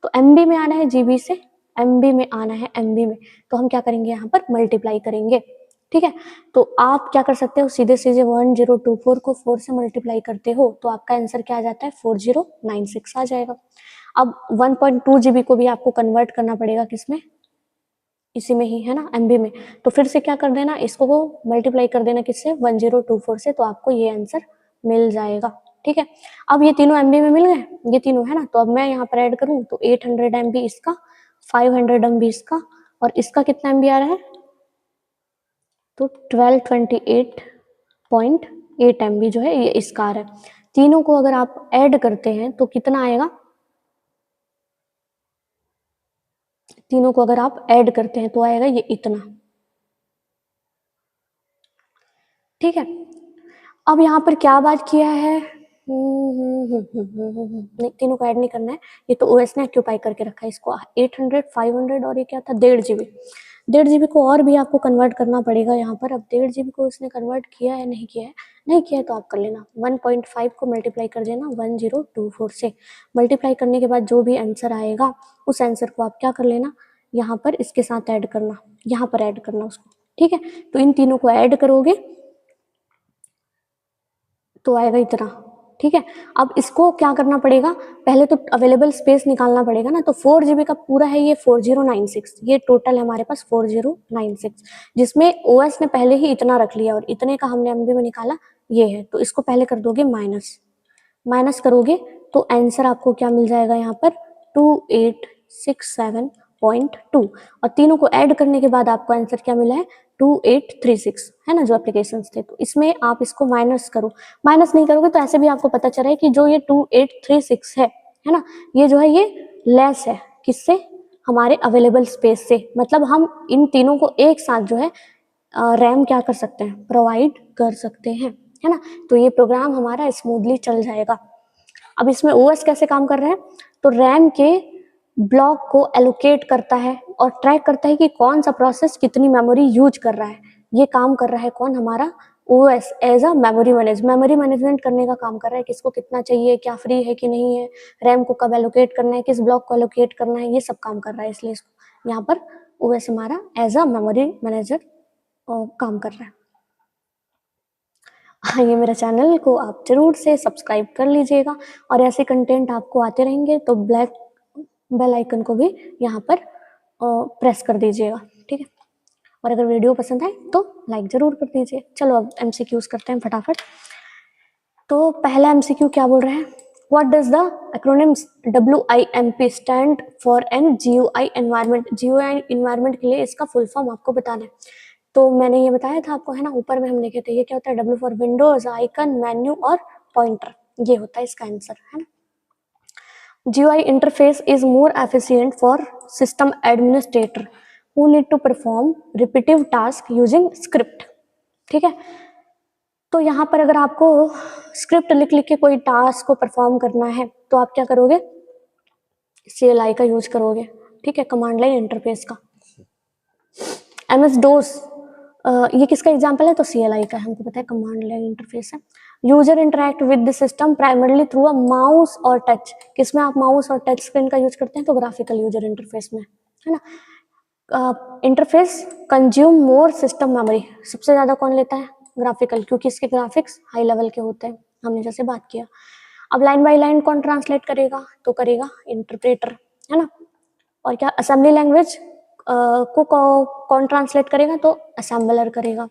तो एमबी में आना है जीबी से, एमबी में आना है एमबी में, तो हम क्या करेंगे, यहाँ पर मल्टीप्लाई करेंगे। ठीक है, तो आप क्या कर सकते हो, सीधे सीधे 1024 को 4 से मल्टीप्लाई करते हो तो आपका आंसर क्या आ जाता है, 4096 आ जाएगा। अब 1.2 GB को भी आपको कन्वर्ट करना पड़ेगा किसमें, इसी में ही, है ना, एमबी में, तो फिर से क्या कर देना, इसको मल्टीप्लाई कर देना किससे, 1024 से, तो आपको ये आंसर मिल जाएगा। ठीक है, अब ये तीनों एमबी में मिल गए, ये तीनों, है ना, तो अब मैं यहाँ पर ऐड करूँ तो 800 MB इसका, 500 MB इसका, और इसका कितना एमबी आ रहा है, तो 1228.8 MB जो है ये इसका आ रहा है। तीनों को अगर आप ऐड करते हैं तो कितना आएगा, तीनों को अगर आप ऐड करते हैं तो आएगा ये इतना। ठीक है, अब यहाँ पर क्या बात किया है, नहीं तीनों को ऐड नहीं करना है, ये तो ओएस ने ऑक्यूपाई करके रखा है इसको, 800, 500 और ये क्या था, 1.5 GB। 1.5 GB को और भी आपको कन्वर्ट करना पड़ेगा यहाँ पर। अब 1.5 GB को उसने कन्वर्ट किया है, नहीं किया है, नहीं किया है तो आप कर लेना। 1.5 को मल्टीप्लाई कर देना 1024 से। मल्टीप्लाई करने के बाद जो भी आंसर आएगा उस आंसर को आप क्या कर लेना, यहाँ पर इसके साथ ऐड करना, यहाँ पर ऐड करना उसको, ठीक है। तो इन तीनों को ऐड करोगे तो आएगा इतना, ठीक है। अब इसको क्या करना पड़ेगा, पहले तो अवेलेबल स्पेस निकालना पड़ेगा ना। तो 4 GB का पूरा है ये 4096, ये टोटल है हमारे पास 4096, जिसमें OS ने पहले ही इतना रख लिया और इतने का हमने MB में निकाला ये है। तो इसको पहले कर दोगे माइनस, माइनस करोगे तो आंसर आपको क्या मिल जाएगा यहाँ पर 2867.2, और तीनों को ऐड करने के बाद आपको आंसर क्या मिला है 2836, है ना, जो एप्लीकेशंस थे। तो इसमें आप इसको माइनस करो, माइनस नहीं करोगे तो ऐसे भी आपको पता चला है कि जो ये 2836 है ना, ये जो है ये लेस है किससे, हमारे अवेलेबल स्पेस से। मतलब हम इन तीनों को एक साथ जो है रैम क्या कर सकते हैं, प्रोवाइड कर सकते हैं, है ना। तो ये प्रोग्राम हमारा स्मूथली चल जाएगा। अब इसमें OS कैसे काम कर रहा है, तो रैम के ब्लॉक को एलोकेट करता है और ट्रैक करता है कि कौन सा प्रोसेस कितनी मेमोरी यूज कर रहा है। ये काम कर रहा है कौन, हमारा OS as a memory management करने का काम कर रहा है, किसको कितना चाहिए, क्या फ्री है कि नहीं है, रैम को कब एलोकेट करना है, किस ब्लॉक को एलोकेट करना है, ये सब काम कर रहा है। इसलिए इसको यहाँ पर OS हमारा एज अ मेमोरी मैनेजर काम कर रहा है। हाँ, ये मेरा चैनल को आप जरूर से सब्सक्राइब कर लीजिएगा और ऐसे कंटेंट आपको आते रहेंगे। तो ब्लैक बेल आइकन को भी यहाँ पर प्रेस कर दीजिएगा, ठीक है। और अगर वीडियो पसंद आए तो लाइक जरूर कर दीजिए। चलो अब MCQs करते हैं फटाफट। तो पहला MCQ क्या बोल रहा है, what does the acronyms WIMP stand for an GUI environment. GUI environment के लिए इसका फुल फॉर्म आपको बताना है। तो मैंने ये बताया था आपको, है ना, ऊपर में हम लिखे थे। ये क्या होता है, W for Windows, icon, menu और पॉइंटर, ये होता है इसका आंसर, है ना। GUI interface is more efficient for system administrator who need to perform repetitive task using script, ठीक है। तो यहाँ पर अगर आपको स्क्रिप्ट लिख लिख के कोई टास्क को परफॉर्म करना है तो आप क्या करोगे, CLI का यूज करोगे, ठीक है, कमांड लाइन इंटरफेस का। MS DOS ये किसका एग्जाम्पल है, तो CLI का है, हमको पता है कमांड लाइन इंटरफेस है। User interact with the system primarily through a mouse और टच, किसमें आप माउस और टच स्क्रीन का यूज करते हैं, तो ग्राफिकल यूजर इंटरफेस में, है ना। Interface consume more system memory, सबसे ज्यादा कौन लेता है, ग्राफिकल, क्योंकि इसके ग्राफिक्स हाई लेवल के होते हैं, हमने जैसे बात किया। अब लाइन बाय लाइन कौन ट्रांसलेट करेगा, तो करेगा इंटरप्रेटर, है ना। और क्या असेंबली लैंग्वेज को कौन ट्रांसलेट करेगा, तो असेंबलर करेगा।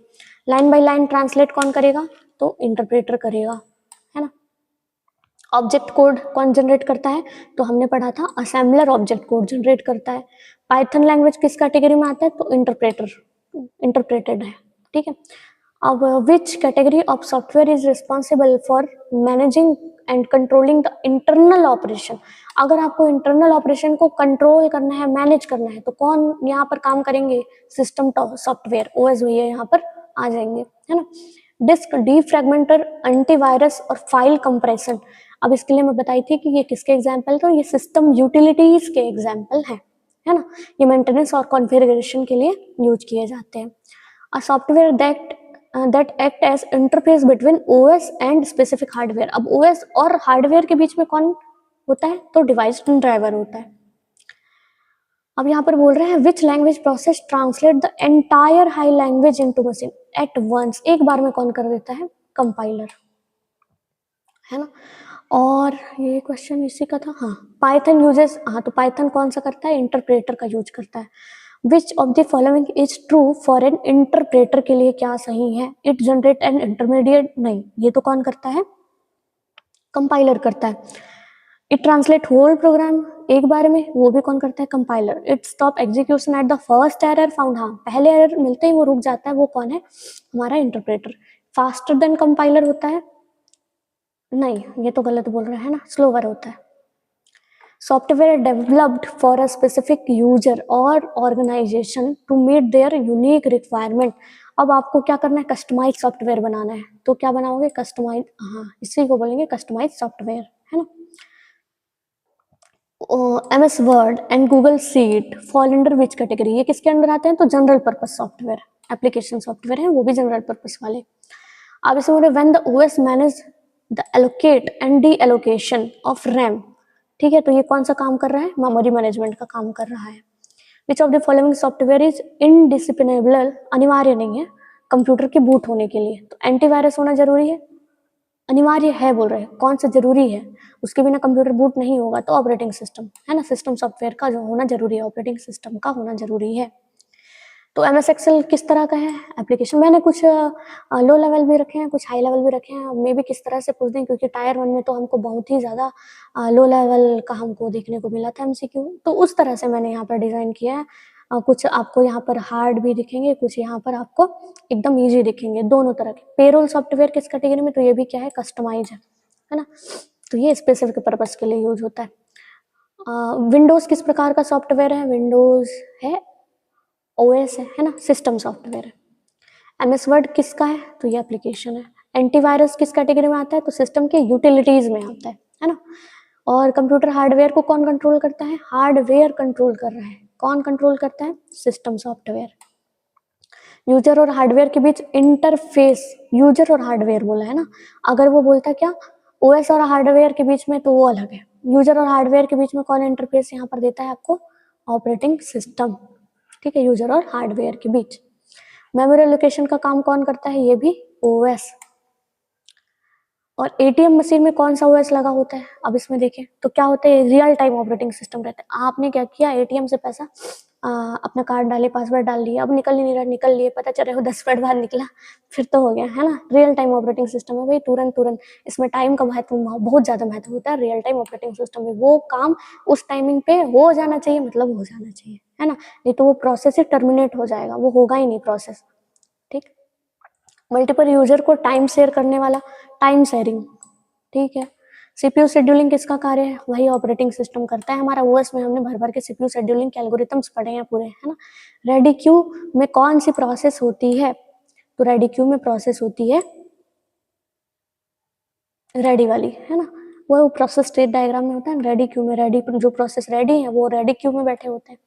लाइन बाय लाइन ट्रांसलेट कौन करेगा, तो इंटरप्रेटर करेगा, है ना। ऑब्जेक्ट कोड कौन जनरेट करता है, तो हमने पढ़ा था असेंबलर ऑब्जेक्ट कोड जनरेट करता है। पाइथन लैंग्वेज किस कैटेगरी में आता है, तो इंटरप्रेटेड है, ठीक है। अब which category of software is responsible for managing and controlling the internal operation. अगर आपको इंटरनल ऑपरेशन को कंट्रोल करना है, मैनेज करना है, तो कौन यहाँ पर काम करेंगे, सिस्टम सॉफ्टवेयर, OS भैया यहाँ पर आ जाएंगे, है ना। डिस्क डीफ्रैगमेंटर, एंटीवायरस और फाइल कंप्रेशन। अब इसके लिए मैं बताई थी कि ये किसके एग्जाम्पल, तो ये सिस्टम यूटिलिटीज के एग्जाम्पल है ना। ये मेंटेनेंस और कॉन्फ़िगरेशन के लिए यूज किए जाते हैं। A software that act as interface between OS and specific hardware। अब OS और हार्डवेयर के बीच में कौन होता है, तो डिवाइस ड्राइवर होता है। अब यहाँ पर बोल रहे हैं which language process translate the entire high language into machine at once. एक बार में कौन कर देता है, कंपाइलर, है ना। और ये क्वेश्चन इसी का था, हाँ। पाइथन यूजेस, हाँ, तो पाइथन कौन सा करता है, इंटरप्रेटर का यूज करता है। Which of the following is true for an interpreter, के लिए क्या सही है, इट जनरेट एन इंटरमीडिएट, नहीं, ये तो कौन करता है, कंपाइलर करता है। इट ट्रांसलेट होल प्रोग्राम, एक बार में, वो भी कौन करता है, compiler. It stop execution at the first error found, हाँ, पहले एरर मिलते ही वो रुक जाता है, वो कौन है, हमारा इंटरप्रेटर। फास्टर देन कंपाइलर होता है, नहीं, ये तो गलत बोल रहा है ना, स्लोवर होता है। Software developed for a specific user और organisation to meet their unique requirement. अब आपको क्या करना है, कस्टमाइज सॉफ्टवेयर बनाना है, तो क्या बनाओगे, कस्टमाइज, हाँ, इसी को बोलेंगे कस्टमाइज सॉफ्टवेयर, है ना। MS word and Google sheet fall under which category, ये किसके अंडर आते हैं? तो general purpose software, application software है वो भी जनरल पर्पज वाले। अब इसमें बोले when the OS manage the allocate and D allocation of RAM, ठीक है, तो ये कौन सा काम कर रहा है? मेमोरी मैनेजमेंट का काम कर रहा है। Which of the following software is indispensable, अनिवार्य नहीं है कंप्यूटर के बूट होने के लिए, तो एंटीवायरस होना जरूरी है, अनिवार्य है बोल रहे हैं, कौन सा जरूरी है, उसके बिना कंप्यूटर बूट नहीं होगा, तो ऑपरेटिंग सिस्टम है ना, सिस्टम सॉफ्टवेयर का जो होना जरूरी है, ऑपरेटिंग सिस्टम का होना जरूरी है। तो एम एस एक्सेल किस तरह का है एप्लीकेशन, मैंने कुछ लो लेवल भी रखे हैं, कुछ हाई लेवल भी रखे हैं, मे भी किस तरह से पूछ दें, क्योंकि टायर 1 में तो हमको बहुत ही ज़्यादा लो लेवल का हमको देखने को मिला था एमसीक्यू, तो उस तरह से मैंने यहाँ पर डिज़ाइन किया है। कुछ आपको यहाँ पर हार्ड भी दिखेंगे, कुछ यहाँ पर आपको एकदम ईजी दिखेंगे, दोनों तरह के। पेरोल सॉफ्टवेयर किस कैटेगरी में, तो ये भी क्या है, कस्टमाइज है ना, तो ये स्पेसिफिक पर्पज़ के लिए यूज होता है। विंडोज़ किस प्रकार का सॉफ्टवेयर है, विंडोज़ है ओएस है ना, सिस्टम सॉफ्टवेयर है। एमएस वर्ड किसका है, तो ये एप्लीकेशन है। एंटीवायरस किस कैटेगरी में आता है, तो सिस्टम के यूटिलिटीज में आता है ना। और कंप्यूटर हार्डवेयर को कौन कंट्रोल करता है, हार्डवेयर कंट्रोल कर रहा है, कौन कंट्रोल करता है, सिस्टम सॉफ्टवेयर। यूजर और हार्डवेयर के बीच इंटरफेस, यूजर और हार्डवेयर बोला है ना, अगर वो बोलता है क्या ओएस और हार्डवेयर के बीच में, तो वो अलग है। यूजर और हार्डवेयर के बीच में कौन इंटरफेस यहाँ पर देता है आपको, ऑपरेटिंग सिस्टम, ठीक है, यूजर और हार्डवेयर के बीच। मेमोरी एलोकेशन का काम कौन करता है, ये भी ओएस। और एटीएम मशीन में कौन सा ओएस लगा होता है, अब इसमें देखें तो क्या होता है, रियल टाइम ऑपरेटिंग सिस्टम रहता है। आपने क्या किया, एटीएम से पैसा अपना कार्ड डाले, पासवर्ड डाल लिया, अब निकल ही नहीं रहा, निकल लिए, पता चले वो 10 मिनट बाद निकला, फिर तो हो गया है ना। रियल टाइम ऑपरेटिंग सिस्टम है भाई, तुरंत तुरंत, इसमें टाइम का महत्व बहुत ज़्यादा महत्व होता है। रियल टाइम ऑपरेटिंग सिस्टम में वो काम उस टाइमिंग पे हो जाना चाहिए, मतलब हो जाना चाहिए, है ना, नहीं तो वो प्रोसेस ही टर्मिनेट हो जाएगा, वो होगा ही नहीं प्रोसेस, ठीक। मल्टीपल यूजर को टाइम शेयर करने वाला, टाइम शेयरिंग, ठीक है। सीपीयू शेड्यूलिंग किसका कार्य है, वही ऑपरेटिंग सिस्टम करता है हमारा। ओएस में हमने भर भर के सीपीयू शेड्यूलिंग के एल्गोरिथम्स पढ़े हैं पूरे, है ना। रेडी क्यू में कौन सी प्रोसेस होती है, तो रेडी क्यू में प्रोसेस होती है रेडी वाली, है ना, वो प्रोसेस स्टेट डायग्राम में होता है। रेडी क्यू में रेडी, जो प्रोसेस रेडी है वो रेडी क्यू में बैठे होते हैं।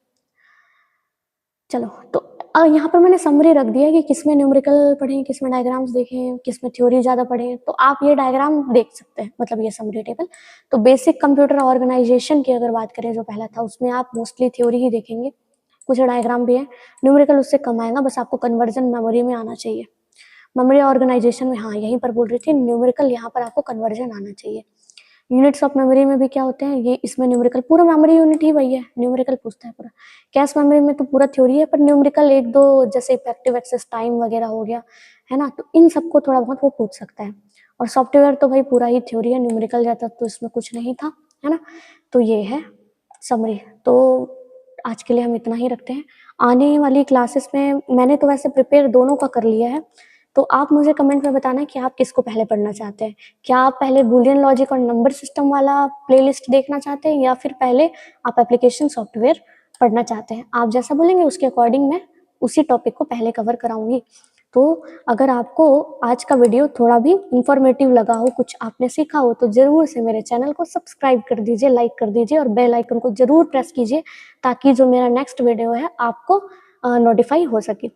चलो, तो यहाँ पर मैंने समरी रख दिया कि किसमें न्यूमेरिकल पढ़ें, किसमें डायग्राम्स देखें, किसमें थ्योरी ज़्यादा पढ़ें, तो आप ये डायग्राम देख सकते हैं, मतलब ये समरी टेबल। तो बेसिक कंप्यूटर ऑर्गेनाइजेशन की अगर बात करें, जो पहला था, उसमें आप मोस्टली थ्योरी ही देखेंगे, कुछ डायग्राम भी है। न्यूमेरिकल उससे कम आएगा, बस आपको कन्वर्जन मेमोरी में आना चाहिए। मेमोरी ऑर्गेनाइजेशन में, हाँ यहीं पर बोल रही थी, न्यूमेरिकल यहाँ पर आपको कन्वर्जन आना चाहिए। यूनिट्स ऑफ मेमोरी में भी क्या होते हैं, ये इसमें न्यूमेरिकल, पूरा मेमोरी यूनिट ही वही है, न्यूमेरिकल पूछता है पूरा। कैश मेमोरी में तो पूरा थ्योरी है, पर न्यूमेरिकल एक दो, जैसे इफेक्टिव एक्सेस टाइम वगैरह हो गया, है ना, तो इन सबको थोड़ा बहुत वो पूछ सकता है। और सॉफ्टवेयर तो भाई पूरा ही थ्योरी है, न्यूमेरिकल जाता तो इसमें कुछ नहीं था, है ना। तो ये है समरी। तो आज के लिए हम इतना ही रखते हैं। आने वाली क्लासेस में मैंने तो वैसे प्रिपेयर दोनों का कर लिया है, तो आप मुझे कमेंट में बताना कि आप किसको पहले पढ़ना चाहते हैं। क्या आप पहले बूलियन लॉजिक और नंबर सिस्टम वाला प्लेलिस्ट देखना चाहते हैं, या फिर पहले आप एप्लीकेशन सॉफ्टवेयर पढ़ना चाहते हैं। आप जैसा बोलेंगे उसके अकॉर्डिंग मैं उसी टॉपिक को पहले कवर कराऊंगी। तो अगर आपको आज का वीडियो थोड़ा भी इंफॉर्मेटिव लगा हो, कुछ आपने सीखा हो, तो ज़रूर से मेरे चैनल को सब्सक्राइब कर दीजिए, लाइक कर दीजिए और बेल आइकन को ज़रूर प्रेस कीजिए, ताकि जो मेरा नेक्स्ट वीडियो है आपको नोटिफाई हो सके।